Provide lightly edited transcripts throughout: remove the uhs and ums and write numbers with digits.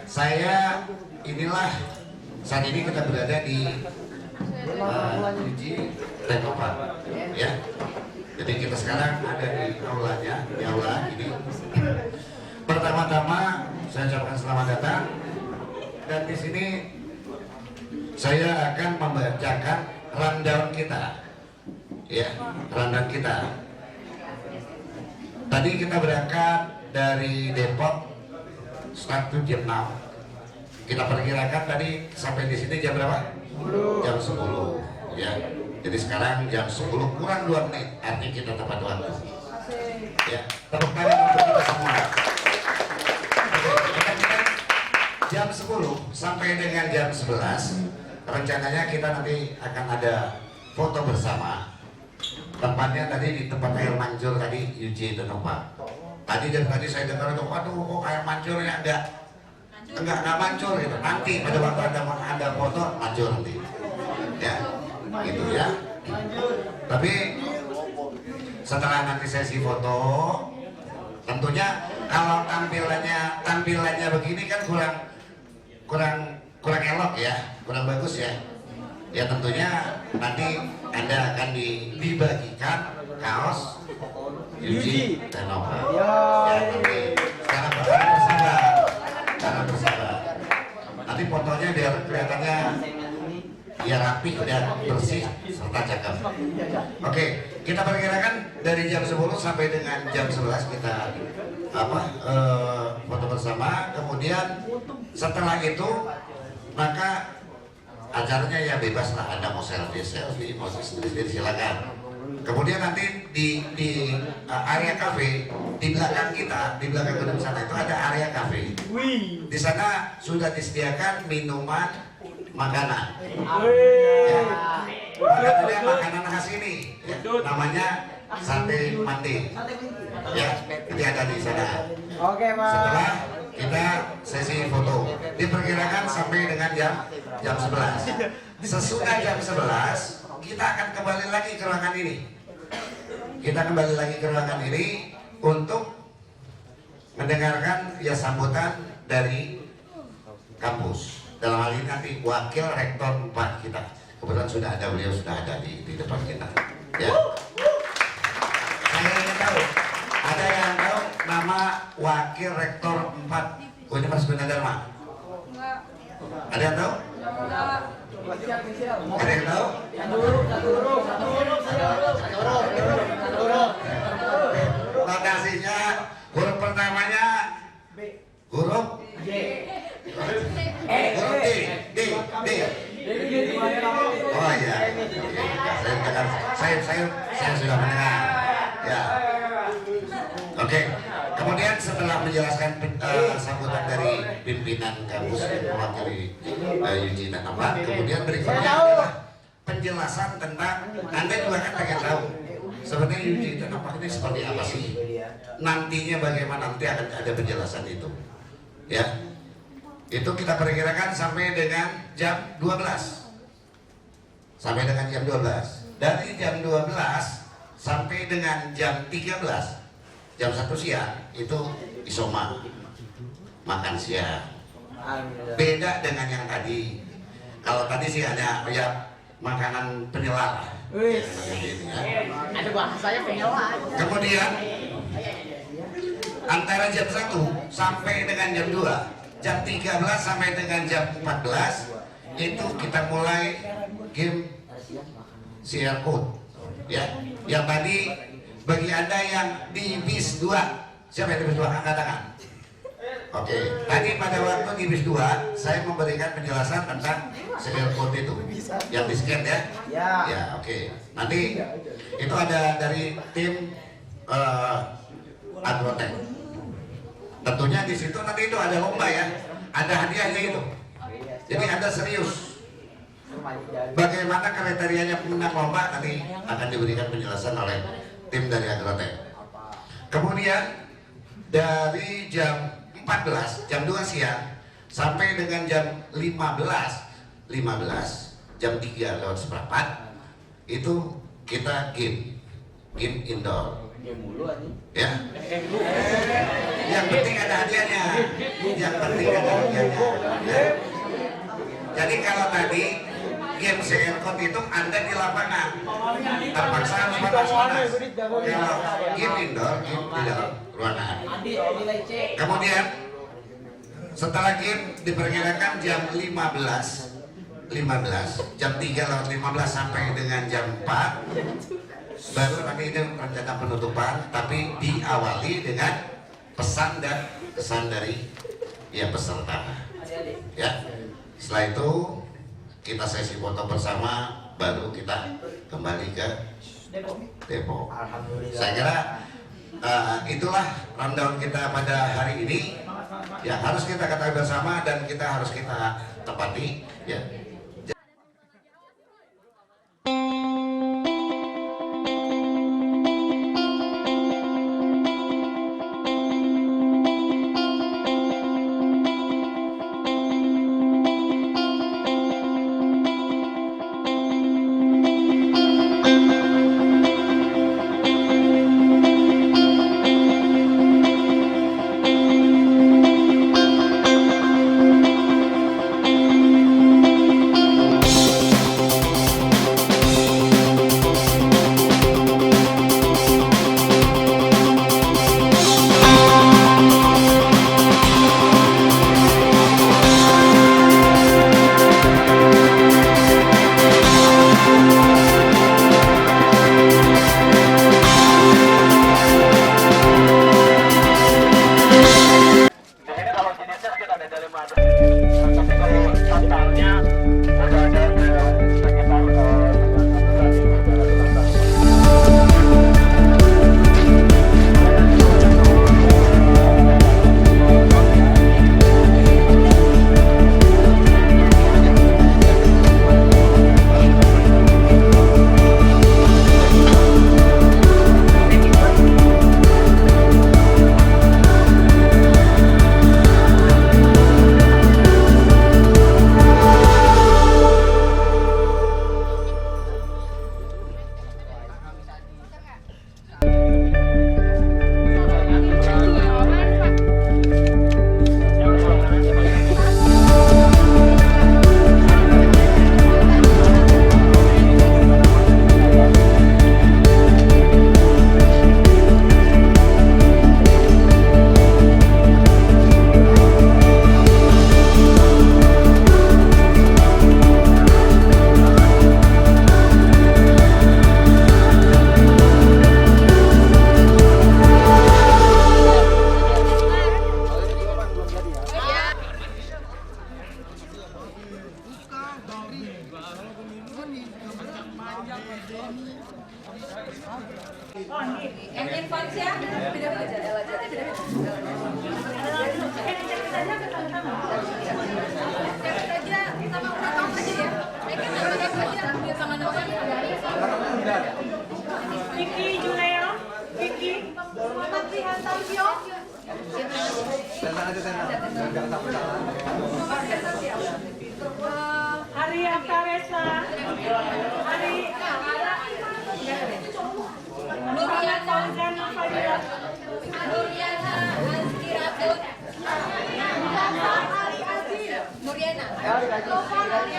saya inilah saat ini kita berada di Uji Teknopark, ya. Jadi kita sekarang ada di aulanya, di aula ini. Pertama-tama saya ucapkan selamat datang, dan di sini saya akan membacakan rundown kita, ya, rundown kita. Tadi kita berangkat dari Depok, start jam 6. Kita perkirakan tadi sampai di sini jam berapa? Jam 10, ya. Jadi sekarang jam 10 kurang 2 menit, artinya kita tepat waktu. Ya, tepuk tangan untuk kita semua. Jam 10 sampai dengan jam 11, rencananya kita nanti akan ada foto bersama. Tempatnya tadi di tempat air mancur tadi, Uji Teknopark. Tadi saya dengar itu, waduh kok air mancurnya enggak mancur gitu. Nanti pada waktu ada foto mancur nanti. Ya, gitu ya. Tapi setelah nanti sesi foto, tentunya kalau tampilannya begini kan kurang elok ya, kurang bagus ya. Ya tentunya nanti Anda akan dibagikan kaos Uji Teknopark. Ya, nanti karena bersabar. Nanti fotonya biar kelihatannya ya rapi dan bersih serta cakep. Oke, kita perkirakan dari jam 10 sampai dengan jam 11 kita foto bersama. Kemudian setelah itu maka acaranya ya bebas lah, Anda mau selfie, mau sendiri silakan. Kemudian nanti di area kafe di belakang kita, di belakang gedung sana itu ada area kafe. Di sana sudah disediakan minuman, makanan. Ya. Makanannya makanan khas ini, ya. Namanya sate mandi. Ya, jadi ada di sana. Oke, Mas. Setelah kita sesi foto, diperkirakan sampai dengan jam 11. Sesudah jam 11, kita akan kembali lagi ke ruangan ini. Untuk mendengarkan ya sambutan dari kampus. Dalam hal ini nanti wakil rektor 4 kita. Kebetulan beliau sudah ada di depan kita. Ya. Saya ingin tahu, ada yang tahu nama wakil rektor 4 Universitas Gunadarma? Ada yang tahu? Ada yang tahu? Notasinya huruf pertamanya huruf huruf D. Oh iya, saya sudah mendengar. Ya. Oke. Kemudian setelah menjelaskan sambutan dari pimpinan kampus yang mewakili Uji Teknopark, kemudian berikutnya adalah penjelasan tentang, Anda juga kan pengen tahu sebenarnya Uji Teknopark ini seperti apa sih, nantinya bagaimana, nanti akan ada penjelasan itu. Ya, itu kita perkirakan sampai dengan jam 12. Dari jam 12 sampai dengan jam 13, jam 1 siang itu isoma, makan siang. Beda dengan yang tadi. Kalau tadi sih ada ya makanan penyelar. Ada bahasanya penyelar. Kemudian antara jam 1 sampai dengan jam 2, jam 13 sampai dengan jam 14 itu kita mulai game QR code. Ya, yang tadi bagi Anda yang di bis 2, siapa yang di bis 2? Angkat tangan. Oke, tadi pada waktu di bis 2 saya memberikan penjelasan tentang QR code itu yang di scan ya. Ya, oke. Nanti itu ada dari tim Agrotech. Tentunya di situ nanti itu ada lomba ya, ada hadiahnya itu. Jadi Anda serius. Bagaimana kriterianya pemenang lomba nanti akan diberikan penjelasan oleh tim dari Agrotech. Kemudian dari jam 14, jam 2 siang sampai dengan jam 15, jam 3 lewat seperempat itu kita game indoor. Ya. Yang penting ada hadiahnya. Yang penting ada hadiahnya. Ya. Jadi kalau tadi game Seerkot itu Anda di lapangan terpaksa harus panas-panas. Kalau game indoor, game di dalam ruangan. Kemudian setelah game diperkirakan jam 15, jam 3:15 sampai dengan jam 4, baru nanti itu rencana penutupan, tapi diawali dengan pesan dan kesan dari peserta. Ya, setelah itu kita sesi foto bersama, baru kita kembali ke depo. Saya kira itulah rundown kita pada hari ini yang harus kita ketahui bersama dan kita harus kita tepati. Ya. Ari Aktaresa, Ari Nuriana Fadila, Nuriana Azkiratun, Ali Azir, Nuriana, Ari Oktaresa,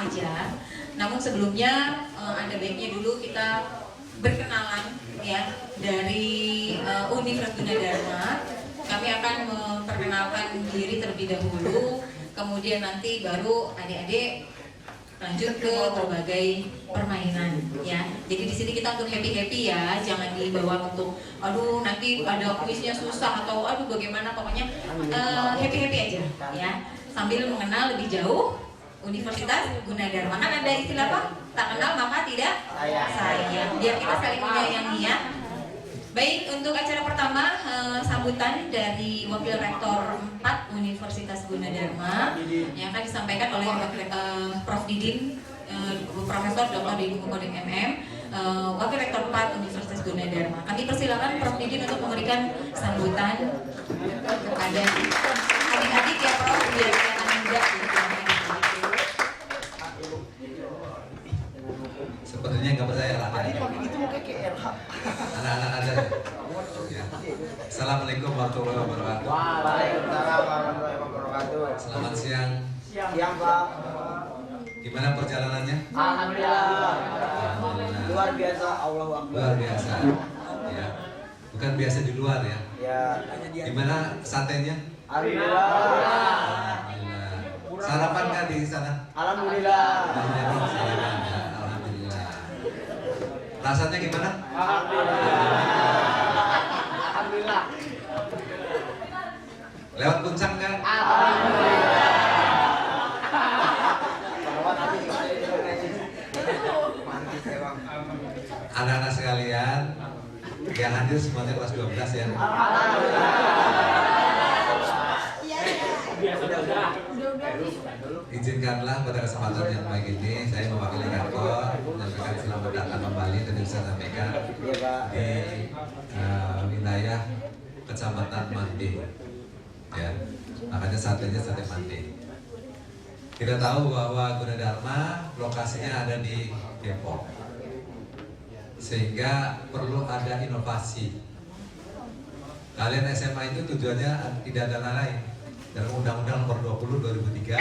aja. Namun sebelumnya ada baiknya dulu kita berkenalan ya dari Universitas Gunadarma. Kami akan memperkenalkan diri terlebih dahulu, kemudian nanti baru adik-adik lanjut ke berbagai permainan ya. Jadi di sini kita untuk happy ya, jangan dibawa untuk aduh nanti ada kuisnya susah atau aduh bagaimana, pokoknya happy aja ya. Sambil mengenal lebih jauh Universitas Gunadarma. Kan ada istilah apa? Tak kenal maka tidak sayang. Biar kita saling menyayangi ya. Baik, untuk acara pertama sambutan dari Wakil Rektor 4 Universitas Gunadarma yang akan disampaikan oleh Prof. Didin, Profesor Dr. Didin Mukoding MM, Wakil Rektor 4 Universitas Gunadarma. Kami persilakan Prof. Didin untuk memberikan sambutan kepada adik-adik ya Prof, biar kelihatan muda gitu. Sepertinya nggak percaya lah. Anak-anak ada. Ya. Assalamualaikum warahmatullahi wabarakatuh. Waalaikumsalam warahmatullahi wabarakatuh. Selamat siang. Siang Pak. Gimana perjalanannya? Alhamdulillah. Alhamdulillah. Luar biasa, Allahu Akbar. Luar biasa. Ya. Bukan biasa di luar ya. Ya. Gimana satenya? Alhamdulillah. Alhamdulillah. Sarapan nggak di sana? Alhamdulillah. Alhamdulillah. Sarapan ya. Alhamdulillah. Rasanya gimana? Alhamdulillah. Lewat puncak nggak? Anak-anak sekalian yang hadir semuanya kelas 12 ya. Izinkanlah pada kesempatan yang baik ini saya mewakili kantor menyampaikan selamat datang kembali dan bisa sampaikan di wilayah Kecamatan Mande. Ya, makanya satenya sate Mande. Kita tahu bahwa Gunadarma lokasinya ada di Depok, sehingga perlu ada inovasi. Kalian SMA itu tujuannya tidak ada lain. Dalam Undang-Undang Nomor 20 2003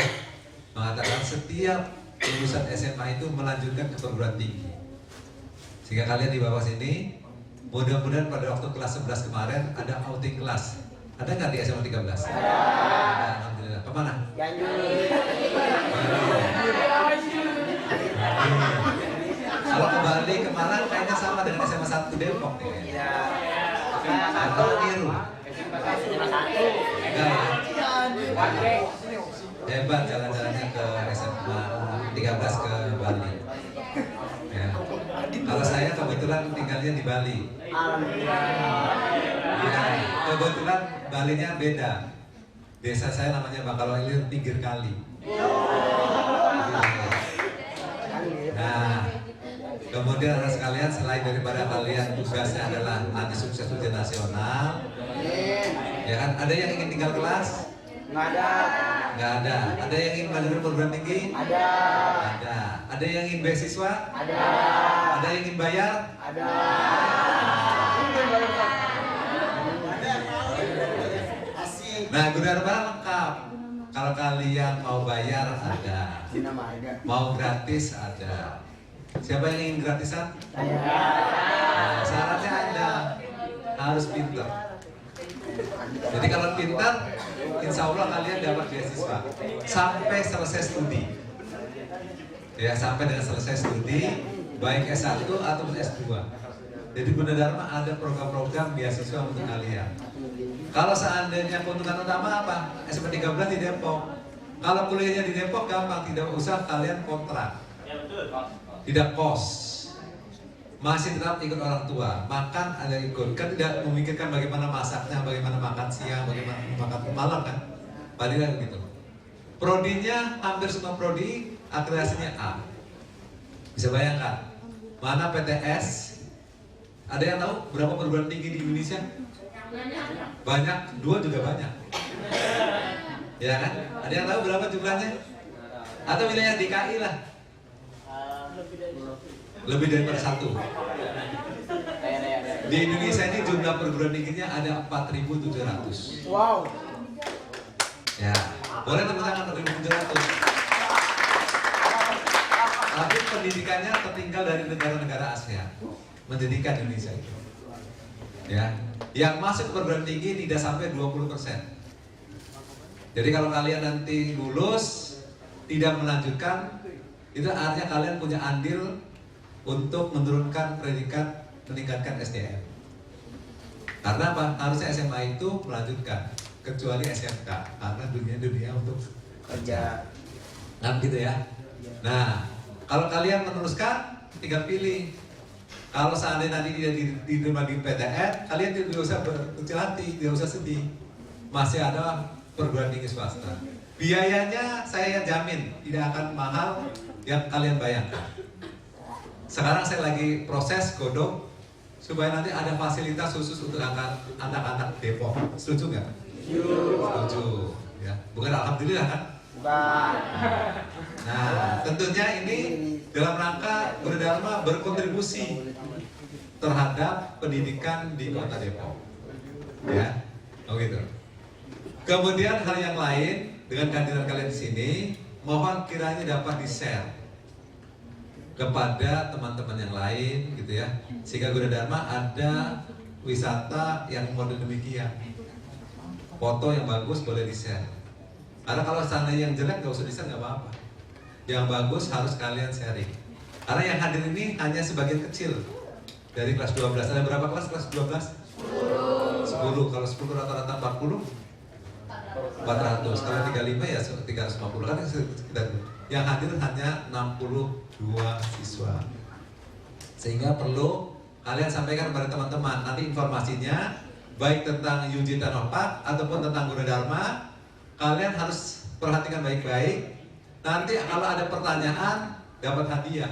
mengatakan setiap lulusan SMA itu melanjutkan ke perguruan tinggi. Sehingga kalian di bawah sini, mudah-mudahan pada waktu kelas 11 kemarin ada outing kelas. Ada nggak di SMA 13? Ada. Alhamdulillah. Kemana? Kalau ke Bali kemana kayaknya sama dengan SMA 1 Depok nih. Atau Niru. Enggak ya? Hebat jalan-jalannya ke SMA 13 ke Bali. Ya. Kalau saya kebetulan tinggalnya di Bali. Ya, kebetulan Balinya beda. Desa saya namanya Bakaloilir, pinggir kali. Nah, kemudian anak sekalian, selain daripada kalian tugasnya adalah nanti sukses ujian nasional, ya kan? Ada yang ingin tinggal kelas? Nggak ada. Nggak ada. Ada yang ingin belajar perguruan tinggi? Ada. Ada. Ada yang ingin beasiswa? Ada. Ada yang ingin bayar? Ada. Nah, Gunadarma lengkap. Kalau kalian mau bayar ada, mau gratis ada. Siapa yang ingin gratisan? Nah, syaratnya ada, harus pintar. Jadi kalau pintar, insya Allah kalian dapat beasiswa sampai selesai studi. Ya, sampai dengan selesai studi, baik S1 ataupun S2. Jadi Gunadarma ada program-program beasiswa untuk kalian. Kalau seandainya keuntungan utama apa? SMA 13 di Depok. Kalau kuliahnya di Depok gampang, tidak usah kalian kontrak. Tidak kos. Masih tetap ikut orang tua. Makan ada ikut. Kan tidak memikirkan bagaimana masaknya, bagaimana makan siang, bagaimana makan malam kan. Paling begitu. Prodinya hampir semua prodi akreditasinya A. Bisa bayangkan. Mana PTS? Ada yang tahu berapa perguruan tinggi di Indonesia? Banyak, 2 juga banyak. Ya kan? Ada yang tahu berapa jumlahnya? Atau wilayah DKI lah. Lebih daripada 1. Di Indonesia ini jumlah perguruan tingginya ada 4.700. Wow. Ya, boleh tepuk tangan 4.700. Tapi pendidikannya tertinggal dari negara-negara ASEAN. Mendidikan Indonesia itu. Ya, yang masuk ke perguruan tinggi tidak sampai 20%. Jadi kalau kalian nanti lulus tidak melanjutkan, itu artinya kalian punya andil untuk menurunkan predikat, meningkatkan SDM. Karena apa? Harusnya SMA itu melanjutkan, kecuali SMK, karena dunia untuk kerja. Nah gitu ya. Nah, kalau kalian meneruskan, tinggal pilih Kalau seandainya nanti tidak diterima di PTN, kalian tidak usah berkecil hati, tidak usah sedih. Masih ada perguruan tinggi swasta. Biayanya saya jamin tidak akan mahal yang kalian bayangkan. Sekarang saya lagi proses godok supaya nanti ada fasilitas khusus untuk anak-anak Depok. Setuju nggak? Setuju. Ya, bukan alhamdulillah kan? Nah, tentunya ini dalam rangka Gunadarma berkontribusi terhadap pendidikan di Kota Depok. Ya, gitu. Kemudian hal yang lain dengan kehadiran kalian di sini, mohon kiranya dapat di-share kepada teman-teman yang lain, gitu ya. Sehingga Gunadarma ada wisata yang model demikian. Foto yang bagus boleh di-share. Karena kalau seandainya yang jelek nggak usah di-share, nggak apa-apa. Yang bagus harus kalian sharing. Karena yang hadir ini hanya sebagian kecil dari kelas 12. Ada berapa kelas 12? 10. Kalau 10 rata-rata 40? 400. Kalau 35 ya 350. Kan sekitar itu. Yang hadir hanya 62 siswa. Sehingga perlu kalian sampaikan kepada teman-teman. Nanti informasinya baik tentang UJ Tanopak ataupun tentang Gunadarma, kalian harus perhatikan baik-baik. Nanti kalau ada pertanyaan dapat hadiah.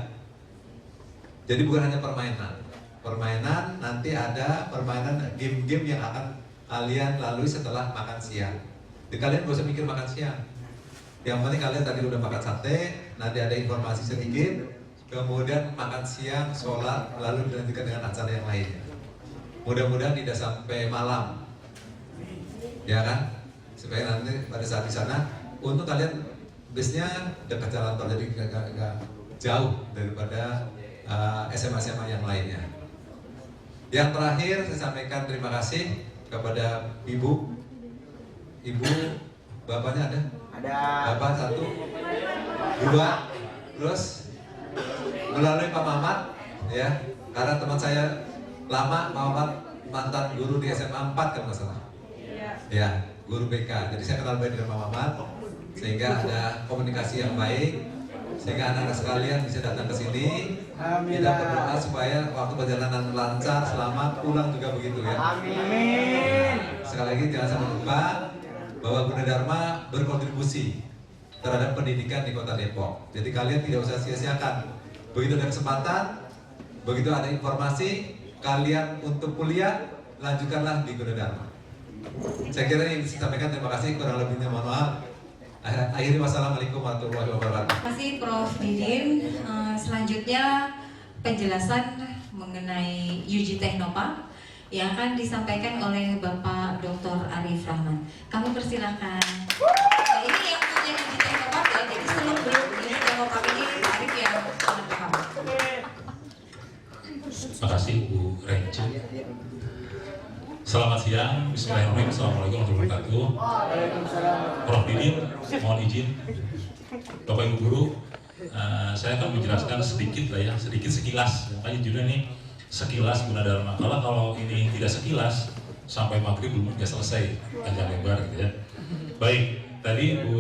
Jadi bukan hanya permainan. Permainan nanti ada permainan game-game yang akan kalian lalui setelah makan siang. Jadi kalian gak usah mikir makan siang. Yang penting kalian tadi udah makan sate, nanti ada informasi sedikit, kemudian makan siang, sholat, lalu dilanjutkan dengan acara yang lainnya. Mudah-mudahan tidak sampai malam, ya kan? Supaya nanti pada saat di sana, untuk kalian bisnya dekat jalan tol, jadi gak jauh daripada SMA-SMA yang lainnya. Yang terakhir saya sampaikan terima kasih kepada Ibu, bapaknya ada? Ada. Bapak 1, 2, terus melalui Pak Mamat, ya, karena teman saya lama, Pak Mamat mantan guru di SMA 4 kan nggak salah? Ya, guru BK. Jadi saya kenal baik dengan Pak Mamat, sehingga ada komunikasi yang baik, sehingga anak-anak sekalian bisa datang ke sini. Kita berdoa supaya waktu perjalanan lancar, selamat, pulang juga begitu ya. Amin. Sekali lagi jangan sampai lupa bahwa Gunadarma berkontribusi terhadap pendidikan di Kota Depok. Jadi kalian tidak usah sia-siakan. Begitu ada kesempatan, begitu ada informasi, kalian untuk kuliah, lanjutkanlah di Gunadarma. Saya kira ini disampaikan, terima kasih, kurang lebihnya mohon maaf. Akhirnya wassalamualaikum warahmatullahi wabarakatuh. Terima kasih Prof. Didin. Selanjutnya penjelasan mengenai UJ Teknopark yang akan disampaikan oleh Bapak Dr. Arif Rahman. Kami persilakan. Nah, ini yang punya UJ Teknopark ya, jadi sebelum UJ Teknopark ini Pak Arif yang sangat paham. Terima kasih Bu Renci. Selamat siang, Bismillahirrahmanirrahim. Assalamualaikum warahmatullahi wabarakatuh. Prof. Didin, mohon izin. Bapak Ibu Guru, saya akan menjelaskan sedikit lah ya, sedikit sekilas. Makanya judulnya nih sekilas Gunadarma. Kalau ini tidak sekilas, sampai maghrib belum selesai panjang lebar gitu ya. Baik, tadi Bu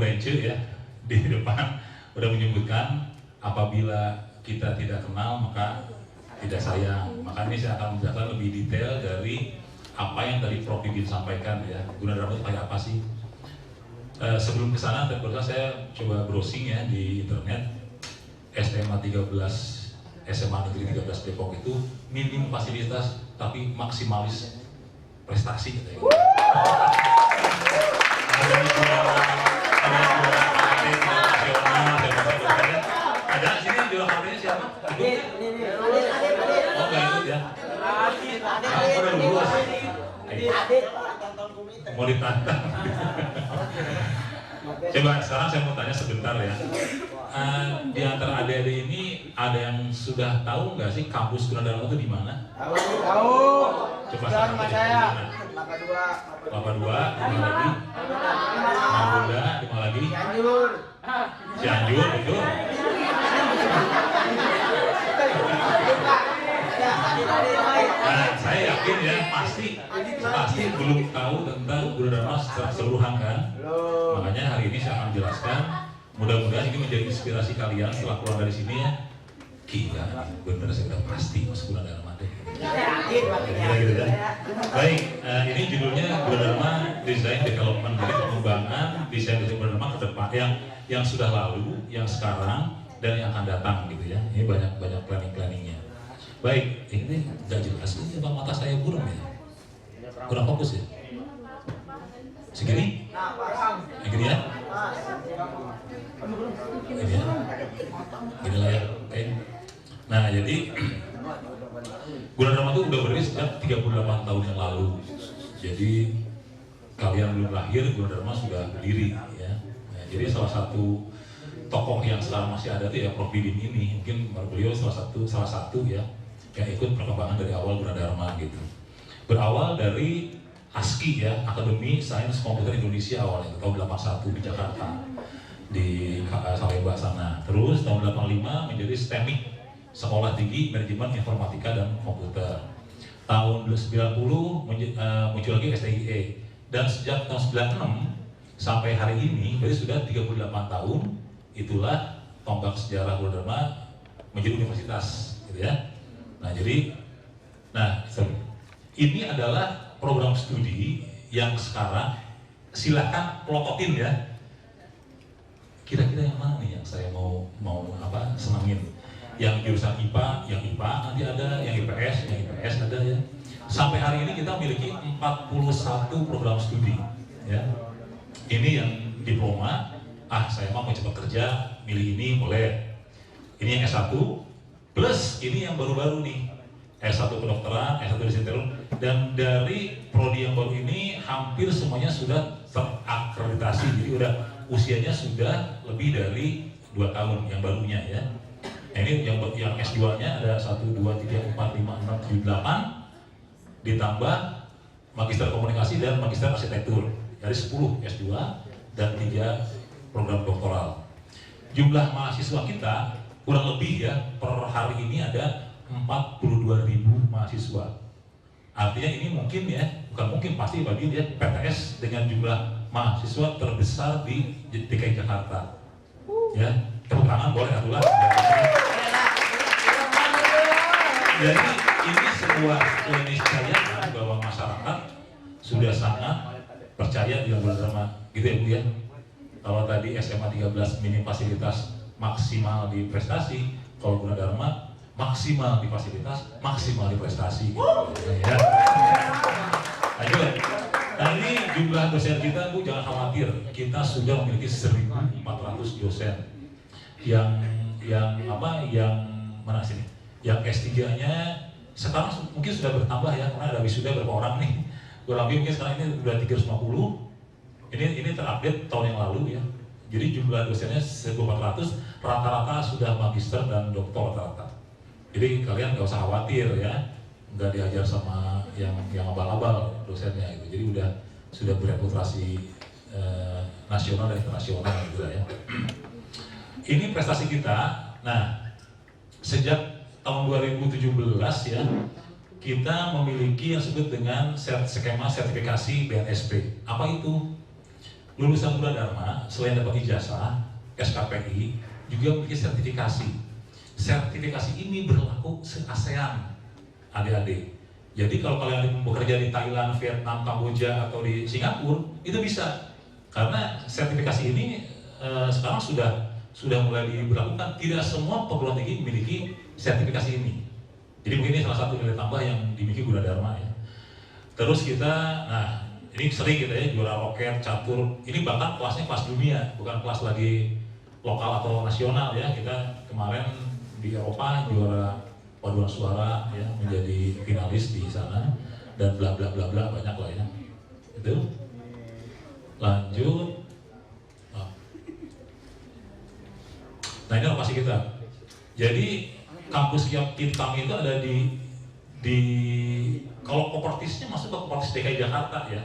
Rence ya di depan udah menyebutkan apabila kita tidak kenal maka tidak sayang. Makanya saya akan menjelaskan lebih detail dari apa yang tadi Prof. Didin sampaikan ya. Gunadarma itu kayak apa sih? Sebelum ke sana, saya coba browsing ya di internet. SMA 13, SMA Negeri 13 Depok itu minim fasilitas tapi maksimalis prestasi katanya. Ada sini juara KPN siapa? Oh nggak ikut ya? Udah lulus. Mau ditantang. Coba sekarang saya mau tanya sebentar ya. Di antara adik-adik ini ada yang sudah tahu nggak sih kampus Gunadarma itu di mana? Tahu. Coba Sama saya. Kelapa 2, di mana lagi? Margonda, di mana lagi? Cianjur. Cianjur, betul. Nah, saya yakin ya pasti belum tahu tentang Gunadarma secara keseluruhan kan? Makanya hari ini saya akan jelaskan. Mudah-mudahan ini menjadi inspirasi kalian setelah keluar dari sini ya. Gila, bener saya udah pasti masuk Gunadarma deh. Yakin Gila gitu kan. Baik, ini judulnya Gunadarma Design Development. Jadi pengembangan desain Gunadarma ke depan yang sudah lalu, yang sekarang, dan yang akan datang gitu ya. Ini banyak planning-planningnya. Baik, ini nggak jelas ini bang, mata saya buram ya. Kurang fokus ya. Segini? Segini ya? Ini ya? Gini lah ya. Oke. Nah jadi Gunadarma itu udah berdiri sejak 38 tahun yang lalu. Jadi kalian belum lahir, Gunadarma sudah berdiri ya. Nah, jadi salah satu tokoh yang sekarang masih ada tuh ya Prof Didin ini. Mungkin beliau salah satu ya yang ikut perkembangan dari awal Gunadarma gitu. Berawal dari ASKI ya, Akademi Sains Komputer Indonesia awalnya tahun 81 di Jakarta di Salemba sana. Terus tahun 85 menjadi STEMIK, Sekolah Tinggi Manajemen Informatika dan Komputer. Tahun 90 muncul lagi STIE, dan sejak tahun 96 sampai hari ini berarti sudah 38 tahun. Itulah tonggak sejarah Gunadarma menjadi universitas gitu ya. Ini adalah program studi yang sekarang silakan pelototin ya. Kira-kira yang mana nih yang saya mau senangin? Yang jurusan IPA, yang IPA nanti ada, yang IPS ada ya. Sampai hari ini kita memiliki 41 program studi ya. Ini yang diploma, saya mau cepat kerja, milih ini boleh. Ini yang S1 plus ini yang baru-baru nih, S1 kedokteran, S1 desain, dan dari prodi yang baru ini hampir semuanya sudah terakreditasi, jadi udah usianya sudah lebih dari 2 tahun yang barunya ya. Nah, ini yang S2-nya ada 1, 2, 3, 4, 5, 6, 7, 8 ditambah Magister Komunikasi dan Magister Arsitektur, dari 10 S2 dan 3 program doktoral. Jumlah mahasiswa kita kurang lebih ya per hari ini ada 42.000 mahasiswa. Artinya ini mungkin ya, bukan mungkin, pasti bagi dia PTS dengan jumlah mahasiswa terbesar di DKI Jakarta. Ya, tepuk tangan boleh atulah. Jadi ini sebuah keniscayaan bahwa masyarakat sudah sangat percaya di Gunadarma, gitu ya Bu ya. Kalau tadi SMA 13 minim fasilitas maksimal di prestasi, kalau Gunadarma maksimal di fasilitas, maksimal di prestasi. Ya. Lanjut. Nah ini jumlah dosen kita, Bu, jangan khawatir, kita sudah memiliki 1.400 dosen yang mana sini? Yang S3-nya sekarang mungkin sudah bertambah ya, karena ada wisuda berapa orang nih? Kurang lebih mungkin sekarang ini sudah 350. Ini terupdate tahun yang lalu ya. Jadi jumlah dosennya 1.400, rata-rata sudah magister dan doktor rata-rata. Jadi kalian nggak usah khawatir ya, nggak diajar sama yang abal-abal dosennya itu. Jadi sudah bereputasi nasional dan internasional gitu ya. Ini prestasi kita. Nah, sejak tahun 2017 ya, kita memiliki yang disebut dengan skema sertifikasi BNSP. Apa itu? Lulusan Gunadarma selain dapat ijazah SKPI juga memiliki sertifikasi. Sertifikasi ini berlaku se-ASEAN, adik-adik. Jadi kalau kalian bekerja di Thailand, Vietnam, Kamboja atau di Singapura itu bisa, karena sertifikasi ini sekarang sudah mulai diberlakukan. Tidak semua perguruan tinggi memiliki sertifikasi ini. Jadi mungkin ini salah satu nilai tambah yang dimiliki Gunadarma ya. Terus kita, ini sering kita ya juara roket, catur. Ini bahkan kelasnya kelas dunia, bukan kelas lagi lokal atau nasional ya. Kita kemarin di Eropa juara paduan suara ya, menjadi finalis di sana, dan bla bla bla bla, banyak lah ya. Itu. Lanjut. Nah ini lokasi kita. Jadi kampus kami itu ada di kalau kopertisnya masuk ke kopertis DKI Jakarta ya.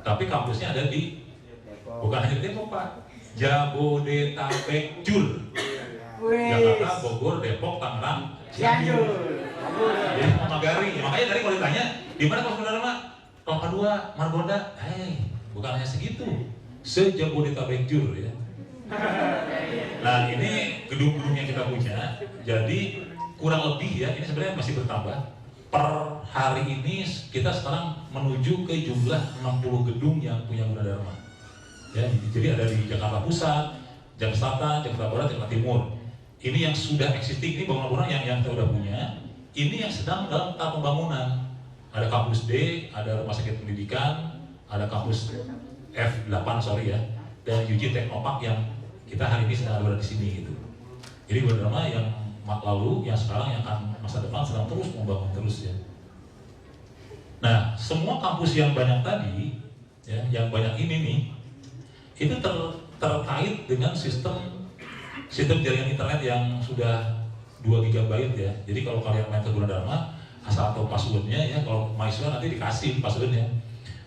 Tapi kampusnya ada di bukan hanya di Depok Pak, Jabodetabek Jur. Jakarta, Bogor, Depok, Tangerang, Cianjur. Jadi Magari. Ya, makanya tadi kalau ditanya di mana kampus Gunadarma? Kelapa II, Margonda. Bukan hanya segitu. Se-Jabodetabek Jur ya. Nah ini gedung-gedung yang kita punya. Jadi kurang lebih ya, ini sebenarnya masih bertambah. Per hari ini kita sekarang menuju ke jumlah 60 gedung yang punya Gunadarma. Ya, jadi ada di Jakarta Pusat, Jakarta Selatan, Jakarta Barat, Jakarta Timur. Ini yang sudah existing, ini bangunan-bangunan yang kita udah punya. Ini yang sedang dalam tahap pembangunan. Ada kampus D, ada rumah sakit pendidikan, ada kampus F8 sorry ya, dan UJ Teknopark yang kita hari ini sedang berada di sini gitu. Jadi Gunadarma yang lalu, yang sekarang, yang akan masa depan sedang terus membangun terus ya. Nah, semua kampus yang banyak tadi, ya, yang banyak ini nih, itu terkait dengan sistem jaringan internet yang sudah 2 GB ya. Jadi kalau kalian main ke Gunadarma, asal tahu passwordnya ya, kalau mahasiswa nanti dikasih passwordnya.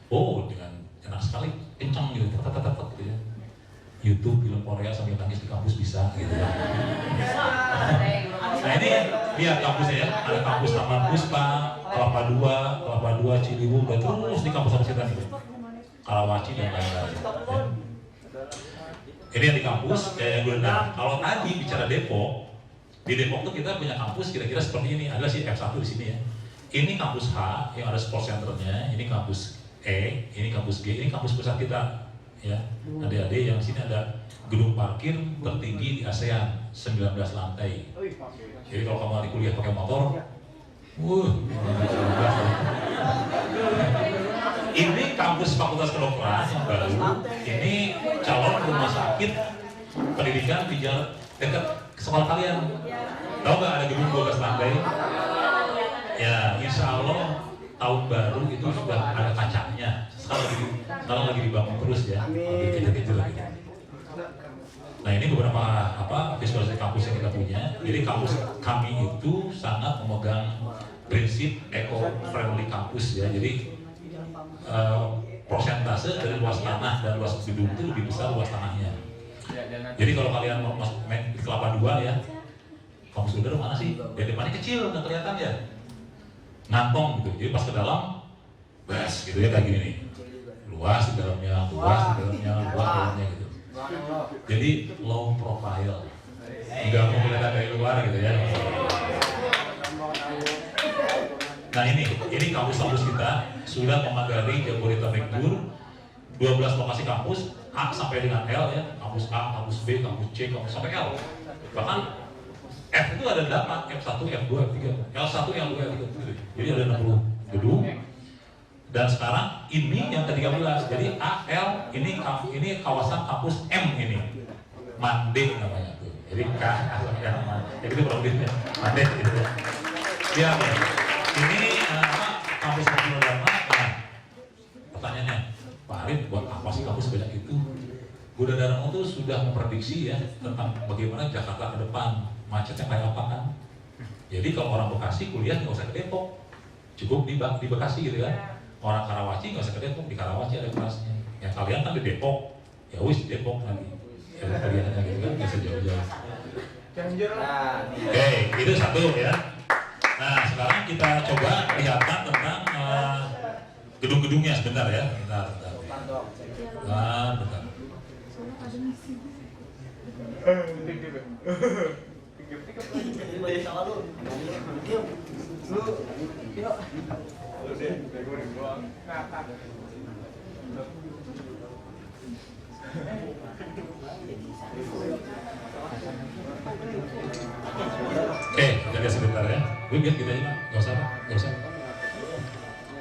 Oh, dengan enak sekali, kencang gitu, gitu ya. YouTube film Korea sambil nangis di kampus bisa gitu ya. Nah ini lihat kampusnya ya, ada kampus Taman Puspa, Kelapa Dua, Ciliwung, dan terus di kampus kita nih, Karawaci dan lain-lain. Ya. Ini yang di kampus, yang Gunadarma. Kalau tadi bicara Depok, di Depok tuh kita punya kampus kira-kira seperti ini, adalah si F1 di sini ya. Ini kampus H yang ada sport centernya, ini kampus E, ini kampus G, ini kampus pusat kita. Ya, adik-adik yang sini ada gedung parkir tertinggi di ASEAN, 19 lantai. Jadi kalau kamu hari kuliah pakai motor, ini kampus Fakultas Kedokteran yang baru. Ini calon rumah sakit pendidikan di dekat sekolah kalian. Tahu nggak ada gedung 12 lantai? Ya, insya Allah tahun baru itu sudah ada kacanya. Sekarang lagi dibangun terus ya, lebih kecil-kecil lagi. Nah ini beberapa visualisasi kampus yang kita punya. Jadi kampus kami itu sangat memegang prinsip eco-friendly kampus ya. Jadi persentase dari luas tanah dan luas gedung itu lebih besar luas tanahnya. Jadi kalau kalian mau main di Kelapa Dua ya, kampus udara mana sih? Ya depannya kecil, nggak kelihatan ya. Ngantong gitu, jadi pas ke dalam, bas gitu ya kayak gini nih, luas di dalamnya gitu. Jadi low profile, nggak mau kelihatan dari luar gitu ya. Nah ini kampus-kampus kita sudah memagari Jabodetabek-Dur, 12 lokasi kampus A sampai dengan L ya, kampus A, kampus B, kampus C, kampus sampai L. Bahkan F itu ada 8, F1, F2, F3, L1, L2, L3 gitu. Jadi ada 60 gedung. Dan sekarang ini yang ke-13. Jadi A, L, ini kawasan kampus M ini. Mande namanya tuh. Jadi K, ya itu produknya. Mande gitu ya. Ya, ini kampus Gunadarma. Nah, pertanyaannya, Pak Arif, buat apa sih kampus sebanyak itu? Gunadarma itu sudah memprediksi ya tentang bagaimana Jakarta ke depan. Macetnya kayak apa kan? Jadi kalau orang Bekasi kuliah nggak usah ke Depok, cukup di Bekasi gitu kan. Orang Karawaci nggak usah ke Depok, di Karawaci ada kelasnya. Ya kalian kan di Depok, ya wis di Depok nanti. Ya kuliahnya gitu kan, nggak usah jauh-jauh. Oke, itu satu ya. Nah sekarang kita coba lihatkan tentang gedung-gedungnya sebentar ya. Bentar. Oke, jaga sebentar ya. Biar kita aja, nggak usah.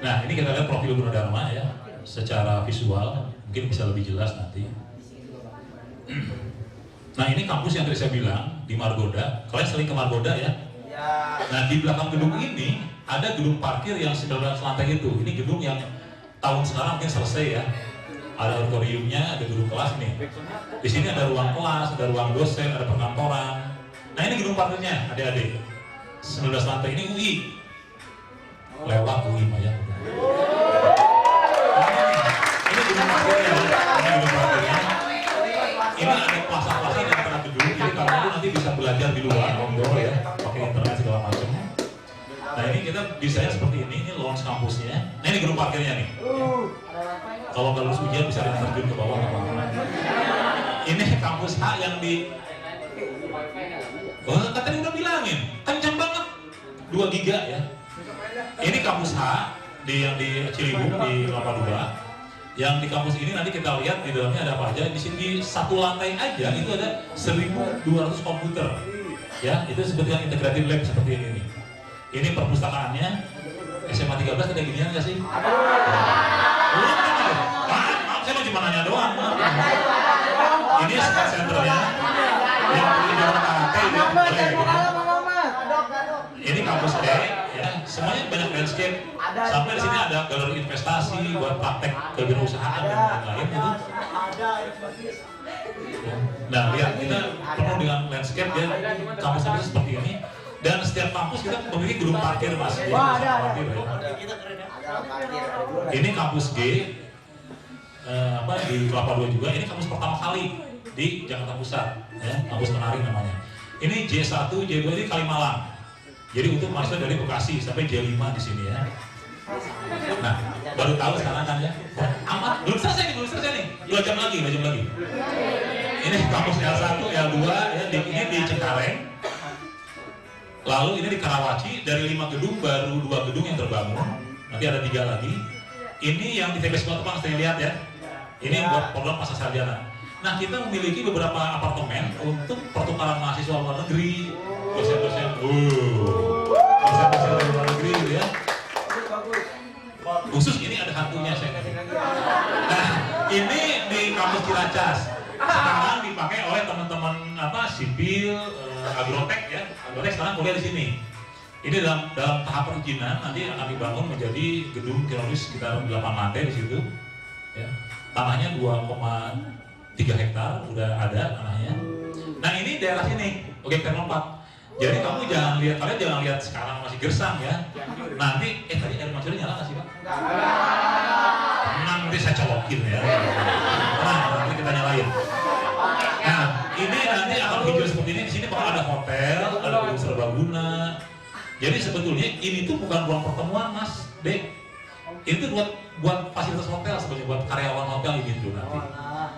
Nah, ini kita lihat profil Gunadarma ya, secara visual, mungkin bisa lebih jelas nanti. Nah, ini kampus yang tadi saya bilang di Margonda. Kalian sering ke Margonda ya? Nah, di belakang gedung ini ada gedung parkir yang 19 lantai itu. Ini gedung yang tahun sekarang mungkin selesai ya. Ada auditoriumnya, ada gedung kelas nih. Di sini ada ruang kelas, ada ruang dosen, ada perkantoran. Nah, ini gedung parkirnya, adik-adik. 19 lantai ini UI. Lewat UI Maya. Ini gedung parkirnya. Ini ada plaza-plaza di antara gedung. Jadi kamu itu nanti bisa belajar di luar, outdoor ya, pakai internet segala macam. Nah ini kita bisanya seperti ini launch kampusnya. Nah ini gedung parkirnya nih. Kalau nggak lulus ujian bisa terjun ke bawah apa? Ini kampus H yang di. Oh, katanya udah bilangin, kencang banget 2 giga ya. Ini kampus H yang di Ciliwung di Kelapa II. Yang di kampus ini nanti kita lihat di dalamnya ada apa aja. Di sini satu lantai aja itu ada 1.200 komputer. Ya, itu seperti yang integrated lab seperti ini nih. Ini perpustakaannya SMA 13 ada ginian nggak sih? Maaf, saya cuma nanya doang. Ini sport centernya. Yang punya jalan karate itu ini kampus D, ya semuanya banyak landscape. Sampai di sini ada galeri investasi buat praktek kewirausahaan dan lain-lain itu. Nah, lihat kita penuh dengan landscape ya. Kampus ini seperti ini. Dan setiap kampus kita memiliki gedung parkir mas. Parkir, ya. Ini kampus G, di Kelapa II juga. Ini kampus pertama kali di Jakarta Pusat, ya, kampus Menari namanya. Ini J1, J2 ini Kalimalang. Jadi untuk mahasiswa dari Bekasi sampai J5 di sini ya. Nah, baru tahu sekarang kan ya. Amat, belum selesai nih. 2 jam lagi. Ini kampus L1, L2 ya, ini di Cengkareng. Lalu ini di Karawaci, dari 5 gedung baru 2 gedung yang terbangun. Nanti ada 3 lagi. Ini yang di TPS Matupang, saya lihat ya. Ini buat program pasca sarjana. Nah, kita memiliki beberapa apartemen untuk pertukaran mahasiswa luar negeri, dosen-dosen dari luar negeri gitu ya. Khusus ini ada hantunya saya. Nah, ini di kampus Ciracas. Sekarang dipakai oleh teman-teman sipil, agrotek ya. Agrotek sekarang kuliah di sini. Ini dalam tahap perizinan nanti akan dibangun menjadi gedung kurang lebih sekitar 8 lantai di situ. Ya. Tanahnya 2,3 hektar udah ada tanahnya. Nah, ini daerah sini, Objek Teknopark. Jadi kamu kalian jangan lihat sekarang masih gersang ya. Nanti tadi air mancurnya nyala nggak sih Pak? Nanti saya colokin ya. Nah, nanti kita nyalain. Nah, ini nanti akan hijau seperti ini. Di sini bakal ada hotel, ada gedung serbaguna. Jadi sebetulnya ini tuh bukan ruang pertemuan Mas, Dek. Ini tuh buat fasilitas hotel sebenarnya, buat karyawan hotel ini tuh nanti.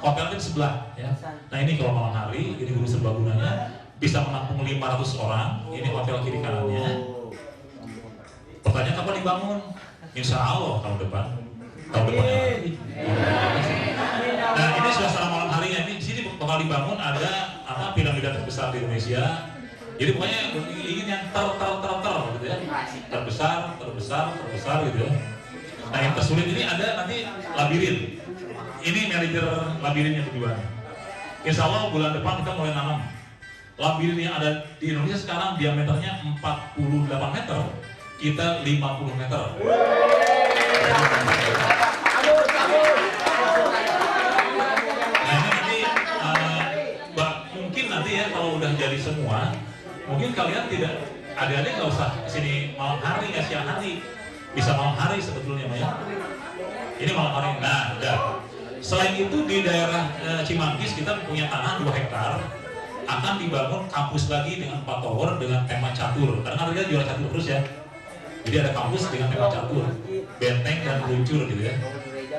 Hotel itu di sebelah ya. Nah, ini kalau malam hari ini gedung serbagunanya bisa menampung 500 orang. Ini hotel kiri kanannya. Pertanyaan kapan dibangun? Insya Allah tahun depan. Tahun depannya lagi. Nah, ini suasana malam harinya. Ini di sini bakal dibangun ada piramida terbesar di Indonesia. Jadi pokoknya ingin yang gitu ya. Terbesar gitu ya. Nah, yang tersulit ini ada nanti labirin. Ini manajer labirin yang kedua. Insya Allah bulan depan kita mulai nanam. Labirin yang ada di Indonesia sekarang diameternya 48 meter, kita 50 meter. Nah, ini nanti mungkin nanti ya kalau udah jadi semua, mungkin kalian tidak adik-adik nggak usah kesini malam hari ya, siang hari, bisa malam hari sebetulnya ya. Ini malam hari. Nah, udah. Selain itu di daerah Cimanggis kita punya tanah 2 hektar. Akan dibangun kampus lagi dengan 4 tower dengan tema catur. Karena kan kita juara catur terus ya. Jadi ada kampus dengan tema catur, benteng dan luncur gitu ya.